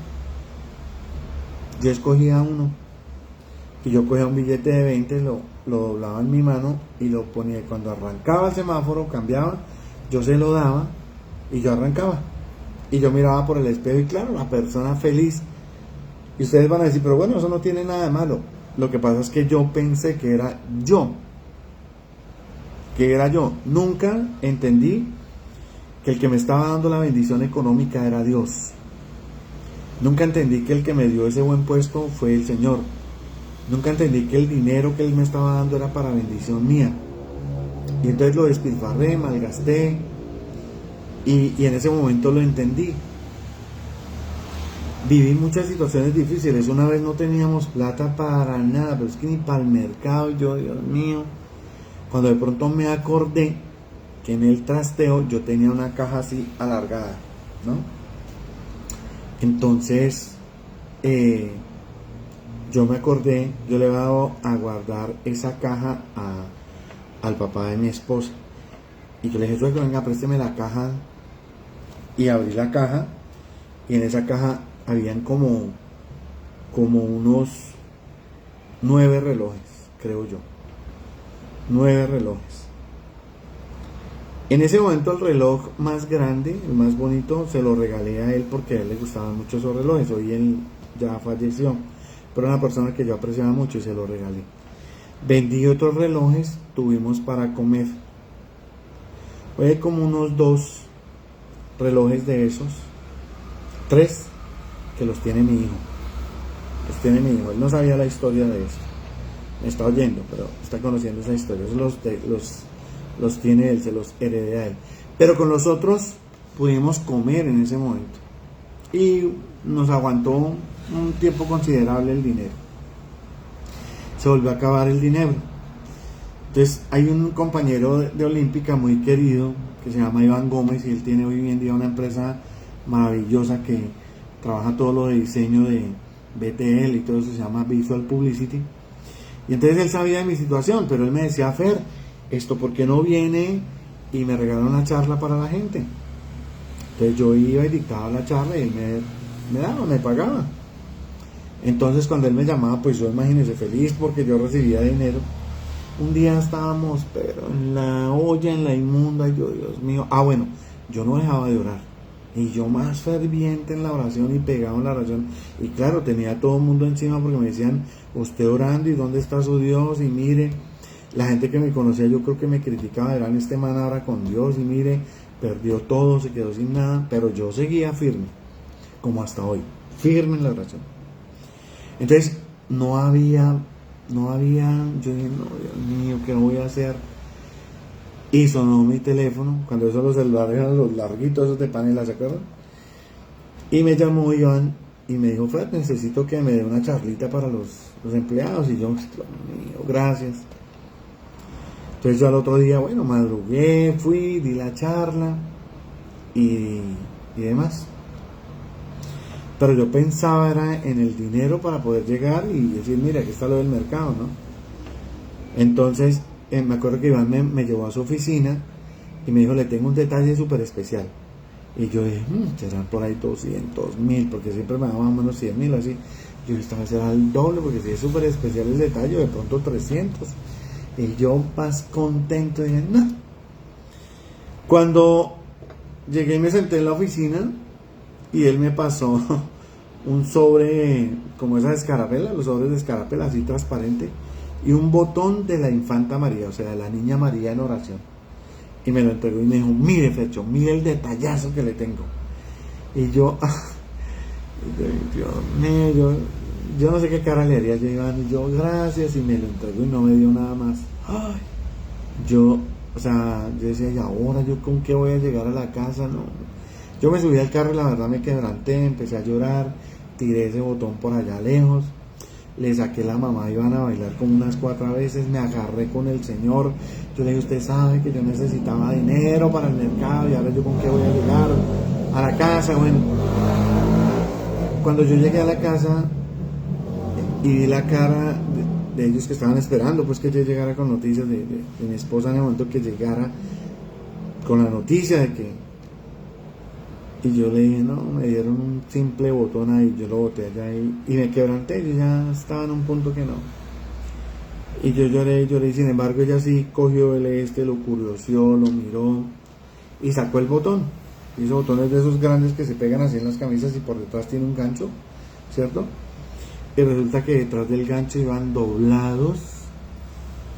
Y yo cogía un billete de 20, lo doblaba en mi mano y lo ponía. Cuando arrancaba el semáforo, cambiaba, yo se lo daba y yo arrancaba. Y yo miraba por el espejo y claro, la persona feliz. Y ustedes van a decir, pero bueno, eso no tiene nada de malo. Lo que pasa es que yo pensé que era yo. Nunca entendí que el que me estaba dando la bendición económica era Dios. Nunca entendí que el que me dio ese buen puesto fue el Señor. Nunca entendí que el dinero que Él me estaba dando era para bendición mía. Y entonces lo despilfarré, malgasté. Y en ese momento lo entendí. Viví muchas situaciones difíciles. Una vez no teníamos plata para nada, pero es que ni para el mercado. Y yo, Dios mío, cuando de pronto me acordé que en el trasteo yo tenía una caja así alargada, ¿no? Entonces yo me acordé, yo le he dado a guardar esa caja al papá de mi esposa. Y yo le dije, suegro, venga, présteme la caja. Y abrí la caja, y en esa caja habían como unos 9 relojes, creo yo. 9 relojes. En ese momento el reloj más grande, el más bonito, se lo regalé a él porque a él le gustaban mucho esos relojes. Hoy él ya falleció, pero era una persona que yo apreciaba mucho y se lo regalé. Vendí otros relojes, tuvimos para comer. Fue como unos 2 relojes de esos, 3 que los tiene mi hijo. Los tiene mi hijo. Él no sabía la historia de eso. Me está oyendo, pero está conociendo esa historia. Los tiene él, se los heredé a él. Pero con los otros pudimos comer en ese momento. Y nos aguantó un tiempo considerable el dinero. Se volvió a acabar el dinero. Entonces hay un compañero de Olímpica muy querido que se llama Iván Gómez, y él tiene hoy en día una empresa maravillosa que trabaja todo lo de diseño de BTL y todo eso, se llama Visual Publicity. Y entonces él sabía de mi situación, pero él me decía, Fer, esto ¿por qué no viene y me regala una charla para la gente? Entonces yo iba y dictaba la charla y él me daba, me pagaba. Entonces cuando él me llamaba, pues yo, imagínese, feliz porque yo recibía dinero. Un día estábamos, pero en la olla, en la inmunda, y yo, Dios mío. Bueno, yo no dejaba de orar. Y yo más ferviente en la oración y pegado en la oración. Y claro, tenía a todo el mundo encima porque me decían, usted orando, ¿y dónde está su Dios? Y mire, la gente que me conocía, yo creo que me criticaba, verán, este man ahora con Dios, y mire, perdió todo, se quedó sin nada. Pero yo seguía firme, como hasta hoy, firme en la oración. Entonces, no había, yo dije, no, Dios mío, ¿qué voy a hacer? Y sonó mi teléfono, cuando esos los celulares eran los larguitos, esos de panela, ¿se acuerdan? Y me llamó Iván y me dijo, Fred, necesito que me dé una charlita para los empleados. Y yo, Dios mío, gracias. Entonces yo al otro día, bueno, madrugué, fui, di la charla y demás. Pero yo pensaba era en el dinero para poder llegar y decir, mira, aquí está lo del mercado, ¿no? Entonces, me acuerdo que Iván me llevó a su oficina y me dijo, le tengo un detalle súper especial. Y yo dije, serán por ahí 200.000, porque siempre me daban más o menos 100.000, así. Yo esta vez era el doble, porque si es súper especial el detalle, de pronto 300. Y yo más contento, dije, no. Cuando llegué y me senté en la oficina, y él me pasó un sobre, como esas escarapelas, los sobres de escarapela, así transparente, y un botón de la infanta María, o sea, de la niña María en oración. Y me lo entregó y me dijo, mire, Fecho, mire el detallazo que le tengo. Y yo, Dios mío, yo no sé qué cara le haría yo, Iván, y yo, gracias, y me lo entregó y no me dio nada más. Yo decía, y ahora yo con qué voy a llegar a la casa, no. Yo me subí al carro y la verdad me quebranté, empecé a llorar, tiré ese botón por allá lejos, le saqué la mamá, iban a bailar como unas 4 veces, me agarré con el señor, yo le dije, usted sabe que yo necesitaba dinero para el mercado y ahora yo con qué voy a llegar a la casa. Bueno, cuando yo llegué a la casa y vi la cara de ellos que estaban esperando pues que yo llegara con noticias de mi esposa, en el momento que llegara con la noticia de que, y yo le dije, no, me dieron un simple botón ahí, yo lo boté allá y me quebranté, yo ya estaba en un punto que no. Y yo lloré, y sin embargo ella sí cogió lo curioseó, lo miró y sacó el botón. Y esos botones de esos grandes que se pegan así en las camisas y por detrás tiene un gancho, ¿cierto? Y resulta que detrás del gancho iban doblados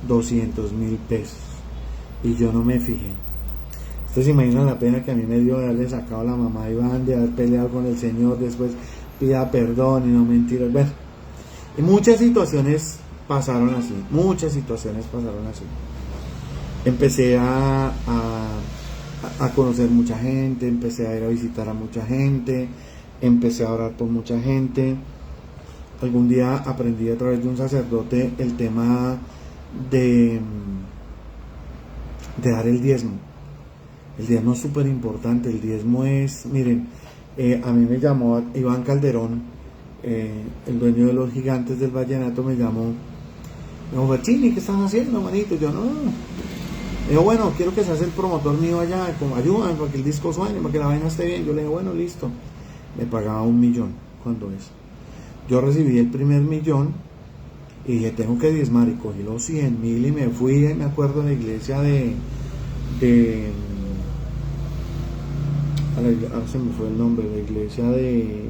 200.000 pesos. Y yo no me fijé. Ustedes se imaginan la pena que a mí me dio de haberle sacado a la mamá de Iván, de haber peleado con el Señor, después pida perdón y no mentiras. Bueno, y muchas situaciones pasaron así. Empecé a conocer mucha gente, empecé a ir a visitar a mucha gente, empecé a orar por mucha gente. Algún día aprendí a través de un sacerdote el tema de dar el diezmo. El diezmo es súper importante. El diezmo es, miren, a mí me llamó Iván Calderón, el dueño de los Gigantes del Vallenato me llamó. Me dijo, Berchini, ¿qué estás haciendo, manito? Yo no. Me dijo, bueno, quiero que seas el promotor mío allá, como ayúdame para que el disco suene, para que la vaina esté bien. Yo le dije, bueno, listo. Me pagaba 1 millón cuando eso. Yo recibí el primer millón y dije, tengo que diezmar, y cogí los 100.000 y me fui, me acuerdo, a la iglesia ahora se me fue el nombre, la iglesia de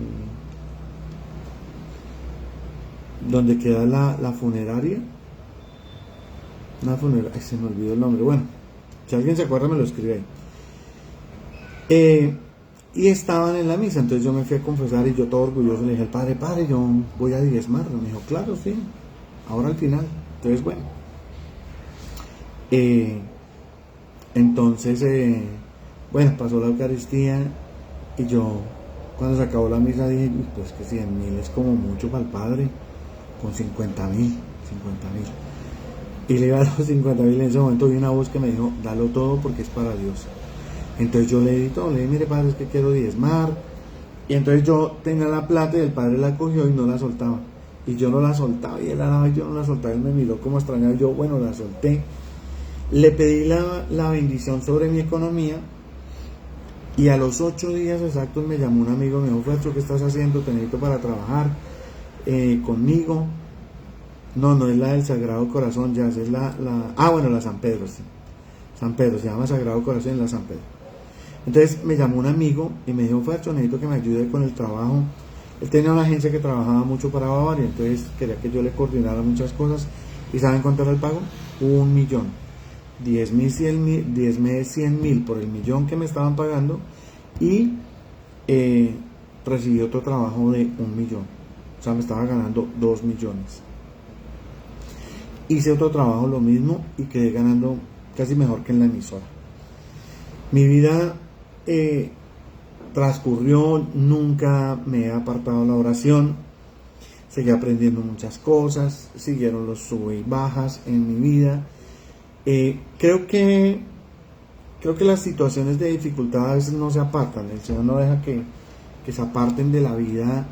donde queda la funeraria. Una funeraria, ay, se me olvidó el nombre. Bueno, si alguien se acuerda me lo escribe ahí. Y estaban en la misa, entonces yo me fui a confesar y yo todo orgulloso le dije al padre, yo voy a diezmar. Me dijo, claro, sí, ahora al final. Entonces, bueno. Entonces, bueno, pasó la Eucaristía y yo, cuando se acabó la misa, dije, pues que 100.000 es como mucho para el padre, con 50.000. Y le iba a los 50.000. En ese momento vi una voz que me dijo, dalo todo porque es para Dios. Entonces yo le di todo, le dije, mire padre, es que quiero diezmar. Y entonces yo tenía la plata y el padre la cogió y no la soltaba. Y yo no la soltaba y él la daba y yo no la soltaba. Él me miró como extrañado y yo, bueno, la solté. Le pedí la bendición sobre mi economía y a los 8 días exactos me llamó un amigo, me dijo, Fercho, ¿qué estás haciendo? Te necesito para trabajar conmigo. No es la del Sagrado Corazón, ya es la San Pedro, sí. San Pedro, se llama Sagrado Corazón en la San Pedro. Entonces me llamó un amigo y me dijo, Fercho, necesito que me ayude con el trabajo. Él tenía una agencia que trabajaba mucho para Bavaria, entonces quería que yo le coordinara muchas cosas. ¿Y saben cuánto era el pago? 1 millón. 100.000 por el millón que me estaban pagando y recibí otro trabajo de 1 millón. O sea, me estaba ganando 2 millones. Hice otro trabajo, lo mismo, y quedé ganando casi mejor que en la emisora. Mi vida transcurrió, nunca me he apartado de la oración, seguí aprendiendo muchas cosas, siguieron los sube y bajas en mi vida. Creo que las situaciones de dificultad a veces no se apartan, el Señor no deja que se aparten de la vida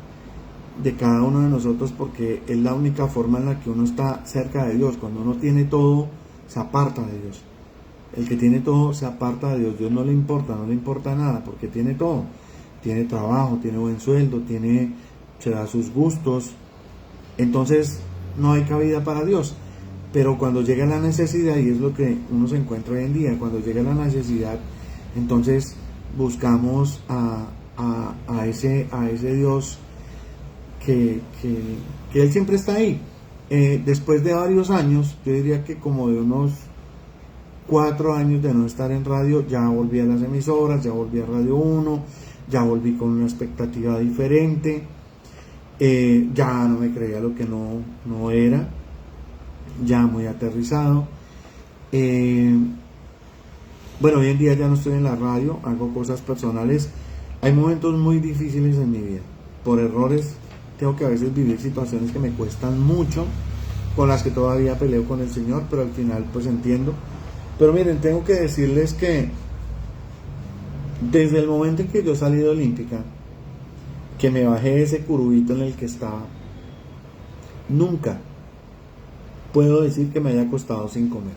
de cada uno de nosotros, porque es la única forma en la que uno está cerca de Dios. Cuando uno tiene todo, se aparta de Dios. El que tiene todo se aparta de Dios. Dios no le importa nada, porque tiene todo. Tiene trabajo, tiene buen sueldo, se da sus gustos. Entonces no hay cabida para Dios. Pero cuando llega la necesidad, y es lo que uno se encuentra hoy en día, cuando llega la necesidad, entonces buscamos a ese Dios que Él siempre está ahí. Después de varios años, yo diría que como de unos 4 años de no estar en radio, ya volví a las emisoras, ya volví a Radio 1, ya volví con una expectativa diferente, ya no me creía lo que no era, ya muy aterrizado. Bueno, hoy en día ya no estoy en la radio, hago cosas personales. Hay momentos muy difíciles en mi vida, por errores tengo que a veces vivir situaciones que me cuestan mucho, con las que todavía peleo con el Señor, pero al final pues entiendo. Pero miren, tengo que decirles que desde el momento en que yo salí de Olímpica, que me bajé de ese curubito en el que estaba, nunca puedo decir que me haya costado sin comer.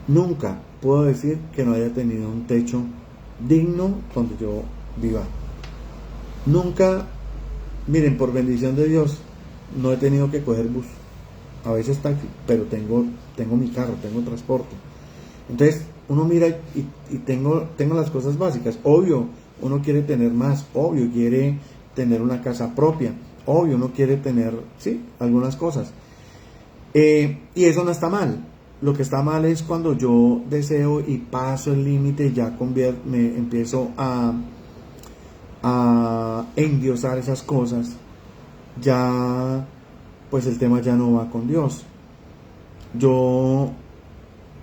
Nunca puedo decir que no haya tenido un techo digno donde yo viva. Nunca, miren, por bendición de Dios, no he tenido que coger bus. A veces taxi, pero tengo mi carro, tengo transporte. Entonces uno mira y tengo las cosas básicas. Obvio, uno quiere tener más, obvio, quiere tener una casa propia, obvio, uno quiere tener, sí, algunas cosas. Y eso no está mal. Lo que está mal es cuando yo deseo y paso el límite y ya me empiezo a endiosar esas cosas. Ya pues el tema ya no va con Dios. Yo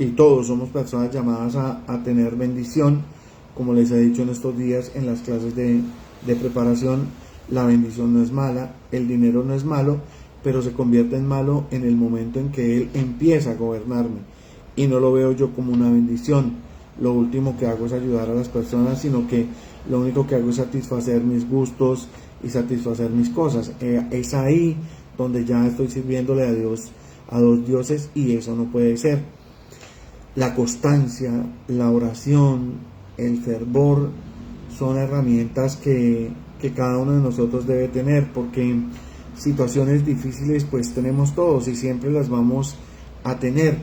y todos somos personas llamadas a tener bendición, como les he dicho en estos días en las clases de preparación. La bendición no es mala, el dinero no es malo, pero se convierte en malo en el momento en que Él empieza a gobernarme, y no lo veo yo como una bendición. Lo último que hago es ayudar a las personas, sino que lo único que hago es satisfacer mis gustos y satisfacer mis cosas. Es ahí donde ya estoy sirviéndole a Dios, a dos dioses, y eso no puede ser. La constancia, la oración, el fervor son herramientas que cada uno de nosotros debe tener, porque situaciones difíciles pues tenemos todos y siempre las vamos a tener.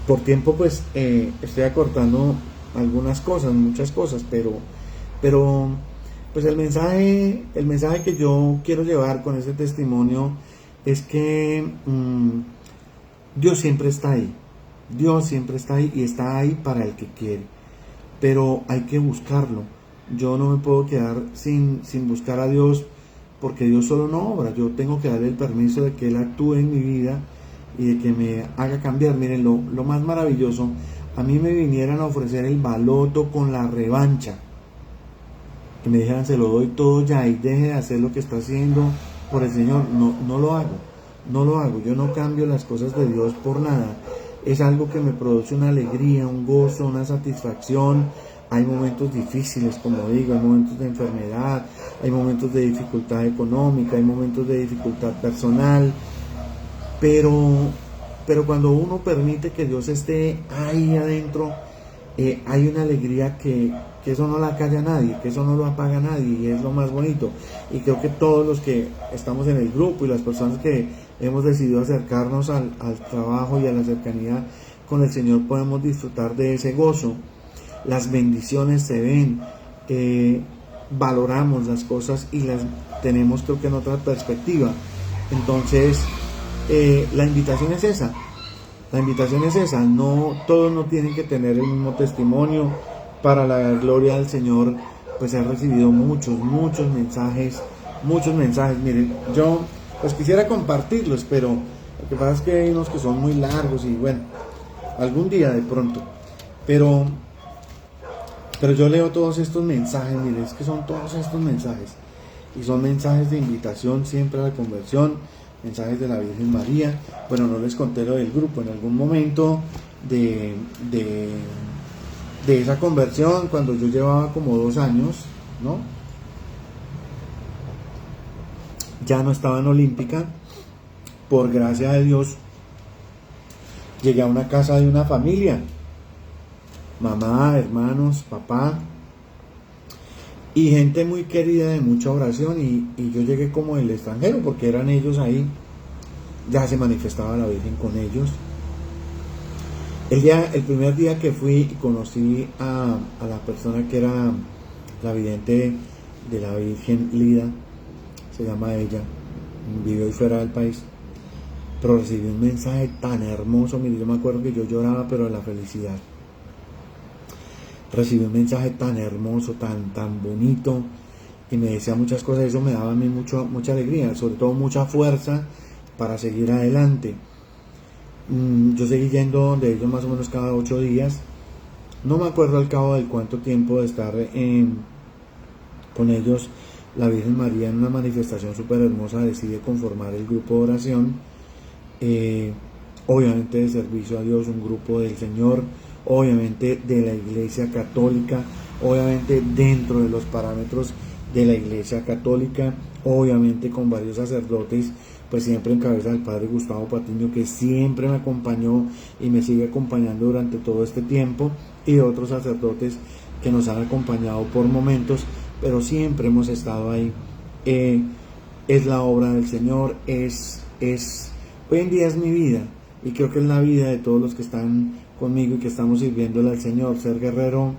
Por tiempo pues estoy acortando algunas cosas, muchas cosas, pero pues el mensaje que yo quiero llevar con este testimonio es que Dios siempre está ahí. Dios siempre está ahí y está ahí para el que quiere. Pero hay que buscarlo. Yo no me puedo quedar sin buscar a Dios, porque Dios solo no obra. Yo tengo que darle el permiso de que Él actúe en mi vida y de que me haga cambiar. Miren, lo más maravilloso, a mí me vinieran a ofrecer el baloto con la revancha. Que me dijeran, se lo doy todo ya y deje de hacer lo que está haciendo por el Señor. No lo hago. No lo hago. Yo no cambio las cosas de Dios por nada. Es algo que me produce una alegría, un gozo, una satisfacción. Hay momentos difíciles, como digo, hay momentos de enfermedad, hay momentos de dificultad económica, hay momentos de dificultad personal, pero cuando uno permite que Dios esté ahí adentro, hay una alegría que eso no la calla nadie, que eso no lo apaga nadie, y es lo más bonito. Y creo que todos los que estamos en el grupo y las personas que hemos decidido acercarnos al trabajo y a la cercanía con el Señor podemos disfrutar de ese gozo. Las bendiciones se ven, valoramos las cosas y las tenemos, creo que en otra perspectiva. Entonces la invitación es esa. No, todos no tienen que tener el mismo testimonio. Para la gloria del Señor, pues he recibido muchos mensajes. Miren, yo pues quisiera compartirlos, pero lo que pasa es que hay unos que son muy largos y bueno, algún día de pronto. Pero yo leo todos estos mensajes, miren, es que son todos estos mensajes. Y son mensajes de invitación siempre a la conversión, mensajes de la Virgen María. Bueno, no les conté lo del grupo, en algún momento de esa conversión, cuando yo llevaba como 2 años, ¿no? Ya no estaba en Olímpica, por gracia de Dios, llegué a una casa de una familia, mamá, hermanos, papá, y gente muy querida de mucha oración, y yo llegué como del extranjero, porque eran ellos ahí, ya se manifestaba la Virgen con ellos. El primer día que fui y conocí a la persona que era la vidente de la Virgen, Lida, se llama ella, vive hoy fuera del país, pero recibí un mensaje tan hermoso. Mire, yo me acuerdo que yo lloraba, pero de la felicidad. Recibí un mensaje tan hermoso, tan bonito, y me decía muchas cosas. Eso me daba a mí mucha alegría, sobre todo mucha fuerza para seguir adelante. Yo seguí yendo donde ellos más o menos cada 8 días. No me acuerdo al cabo del cuánto tiempo de estar con ellos. La Virgen María, en una manifestación súper hermosa, decide conformar el grupo de oración, obviamente de servicio a Dios, un grupo del Señor, obviamente de la Iglesia Católica, obviamente dentro de los parámetros de la Iglesia Católica, obviamente con varios sacerdotes, pues siempre en cabeza del Padre Gustavo Patiño, que siempre me acompañó y me sigue acompañando durante todo este tiempo, y de otros sacerdotes que nos han acompañado por momentos, pero siempre hemos estado ahí. Es la obra del Señor, hoy en día es mi vida, y creo que es la vida de todos los que están conmigo y que estamos sirviéndole al Señor. Ser guerrero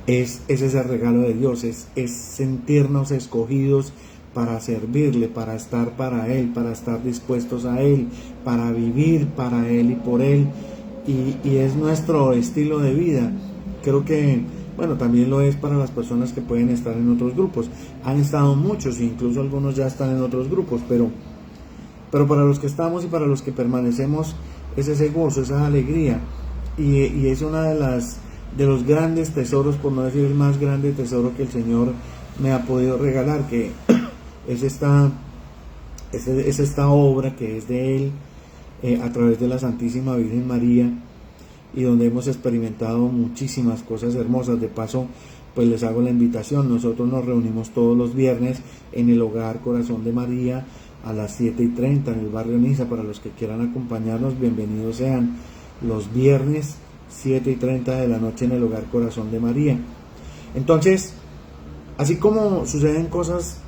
es ese regalo de Dios, es sentirnos escogidos para servirle, para estar para Él, para estar dispuestos a Él, para vivir para Él y por Él, y es nuestro estilo de vida. Creo que, bueno, también lo es para las personas que pueden estar en otros grupos. Han estado muchos, incluso algunos ya están en otros grupos, pero para los que estamos y para los que permanecemos, es ese gozo, esa alegría, y es una de los grandes tesoros, por no decir el más grande tesoro que el Señor me ha podido regalar, que es esta obra que es de Él, a través de la Santísima Virgen María, y donde hemos experimentado muchísimas cosas hermosas. De paso, pues les hago la invitación. Nosotros nos reunimos todos los viernes en el Hogar Corazón de María a las 7:30 en el barrio Niza. Para los que quieran acompañarnos, bienvenidos sean. Los viernes 7:30 de la noche en el Hogar Corazón de María. Entonces, así como suceden cosas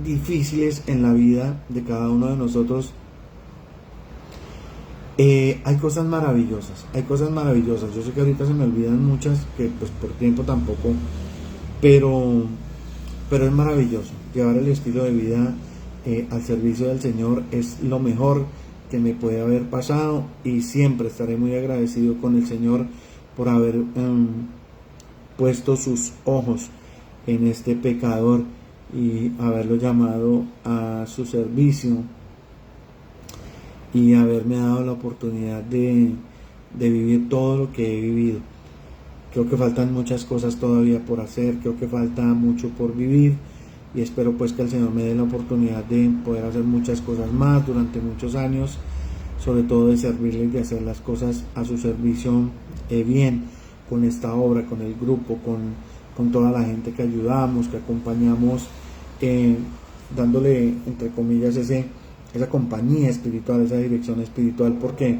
difíciles en la vida de cada uno de nosotros, hay cosas maravillosas, Yo sé que ahorita se me olvidan muchas, que pues por tiempo tampoco, pero es maravilloso. Llevar el estilo de vida al servicio del Señor es lo mejor que me puede haber pasado, y siempre estaré muy agradecido con el Señor por haber puesto sus ojos en este pecador y haberlo llamado a su servicio, y haberme dado la oportunidad de vivir todo lo que he vivido. Creo que faltan muchas cosas todavía por hacer, creo que falta mucho por vivir, y espero pues que el Señor me dé la oportunidad de poder hacer muchas cosas más durante muchos años, sobre todo de servirle y de hacer las cosas a su servicio bien, con esta obra, con el grupo, con toda la gente que ayudamos, que acompañamos, dándole entre comillas esa compañía espiritual, esa dirección espiritual, porque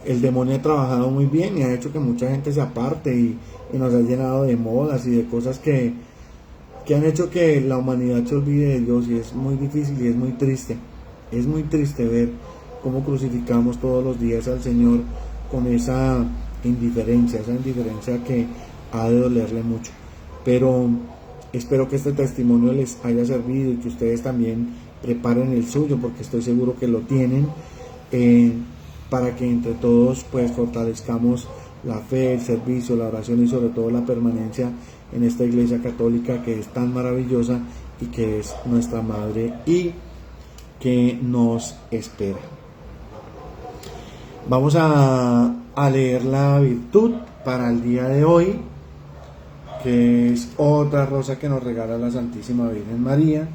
el demonio ha trabajado muy bien y ha hecho que mucha gente se aparte, y nos ha llenado de modas y de cosas que han hecho que la humanidad se olvide de Dios, y es muy difícil y es muy triste ver cómo crucificamos todos los días al Señor con esa indiferencia que ha de dolerle mucho. Pero espero que este testimonio les haya servido, y que ustedes también preparen el suyo, porque estoy seguro que lo tienen, para que entre todos pues fortalezcamos la fe, el servicio, la oración y sobre todo la permanencia en esta iglesia católica que es tan maravillosa y que es nuestra madre y que nos espera. Vamos a leer la virtud para el día de hoy, que es otra rosa que nos regala la Santísima Virgen María,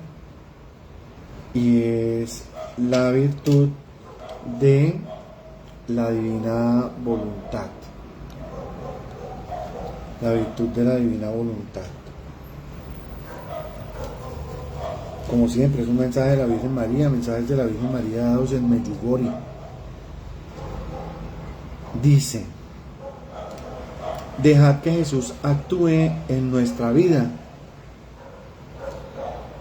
y es la virtud de la divina voluntad. La virtud de la divina voluntad. Como siempre, es un mensaje de la Virgen María, mensajes de la Virgen María dados en Medjugorje. Dice: dejad que Jesús actúe en nuestra vida.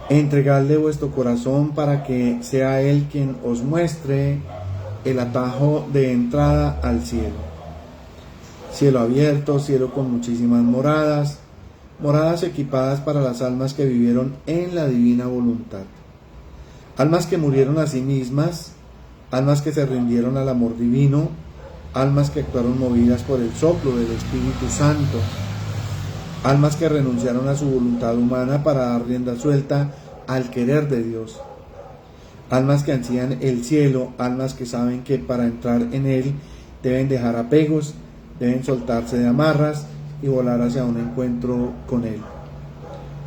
Entregadle vuestro corazón para que sea Él quien os muestre el atajo de entrada al cielo. Cielo abierto, cielo con muchísimas moradas, moradas equipadas para las almas que vivieron en la divina voluntad. Almas que murieron a sí mismas, almas que se rindieron al amor divino, almas que actuaron movidas por el soplo del Espíritu Santo, almas que renunciaron a su voluntad humana para dar rienda suelta al querer de Dios, almas que ansían el cielo, almas que saben que para entrar en él deben dejar apegos, deben soltarse de amarras y volar hacia un encuentro con él.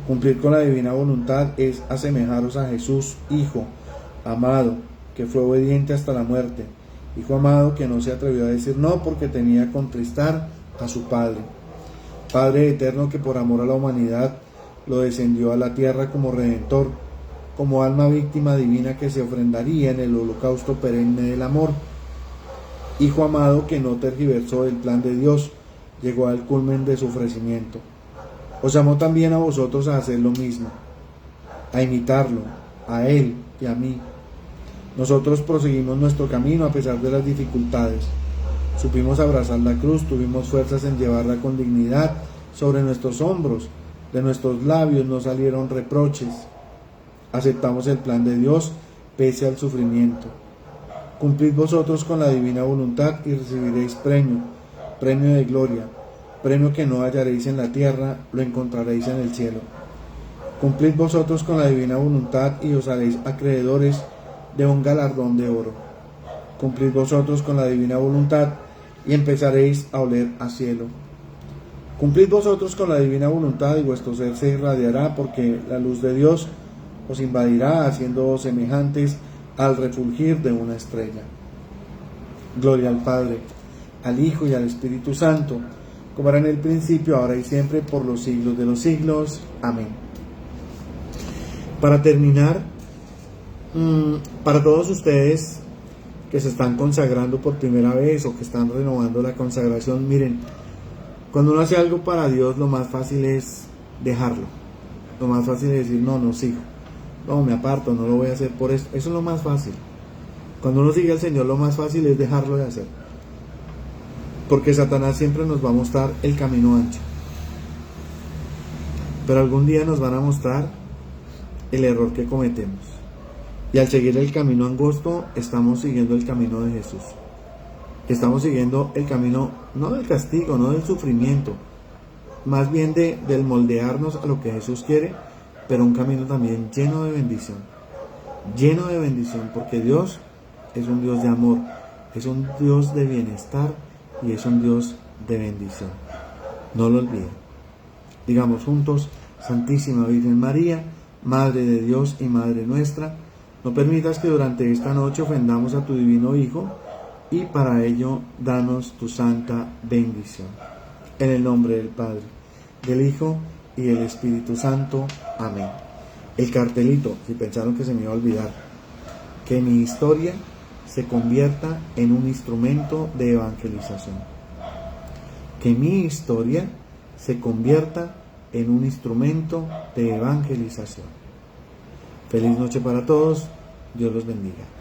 Cumplir con la divina voluntad es asemejaros a Jesús, Hijo amado, que fue obediente hasta la muerte, Hijo amado que no se atrevió a decir no porque temía contristar a su Padre. Padre eterno que por amor a la humanidad lo descendió a la tierra como Redentor, como alma víctima divina que se ofrendaría en el holocausto perenne del amor. Hijo amado que no tergiversó el plan de Dios, llegó al culmen de su ofrecimiento. Os llamó también a vosotros a hacer lo mismo, a imitarlo, a Él y a mí. Nosotros proseguimos nuestro camino a pesar de las dificultades. Supimos abrazar la cruz, tuvimos fuerzas en llevarla con dignidad sobre nuestros hombros. De nuestros labios no salieron reproches. Aceptamos el plan de Dios pese al sufrimiento. Cumplid vosotros con la divina voluntad y recibiréis premio de gloria, premio que no hallaréis en la tierra, lo encontraréis en el cielo. Cumplid vosotros con la divina voluntad y os haréis acreedores de un galardón de oro. Cumplid vosotros con la divina voluntad y empezaréis a oler a cielo. Cumplid vosotros con la divina voluntad y vuestro ser se irradiará, porque la luz de Dios os invadirá, haciéndoos semejantes al refulgir de una estrella. Gloria al Padre, al Hijo y al Espíritu Santo, como era en el principio, ahora y siempre, por los siglos de los siglos. Amén. Para terminar, para todos ustedes que se están consagrando por primera vez o que están renovando la consagración, miren, cuando uno hace algo para Dios, lo más fácil es dejarlo. Lo más fácil es decir, no sigo. No, me aparto, no lo voy a hacer por esto. Eso es lo más fácil. Cuando uno sigue al Señor, lo más fácil es dejarlo de hacer. Porque Satanás siempre nos va a mostrar el camino ancho. Pero algún día nos van a mostrar el error que cometemos. Y al seguir el camino angosto, estamos siguiendo el camino de Jesús. Estamos siguiendo el camino, no del castigo, no del sufrimiento, más bien del moldearnos a lo que Jesús quiere, pero un camino también lleno de bendición, porque Dios es un Dios de amor, es un Dios de bienestar y es un Dios de bendición. No lo olviden. Digamos juntos: Santísima Virgen María, Madre de Dios y Madre nuestra, no permitas que durante esta noche ofendamos a tu divino Hijo, y para ello danos tu santa bendición. En el nombre del Padre, del Hijo y del Espíritu Santo. Amén. El cartelito, si pensaron que se me iba a olvidar: que mi historia se convierta en un instrumento de evangelización. Que mi historia se convierta en un instrumento de evangelización. Feliz noche para todos. Dios los bendiga.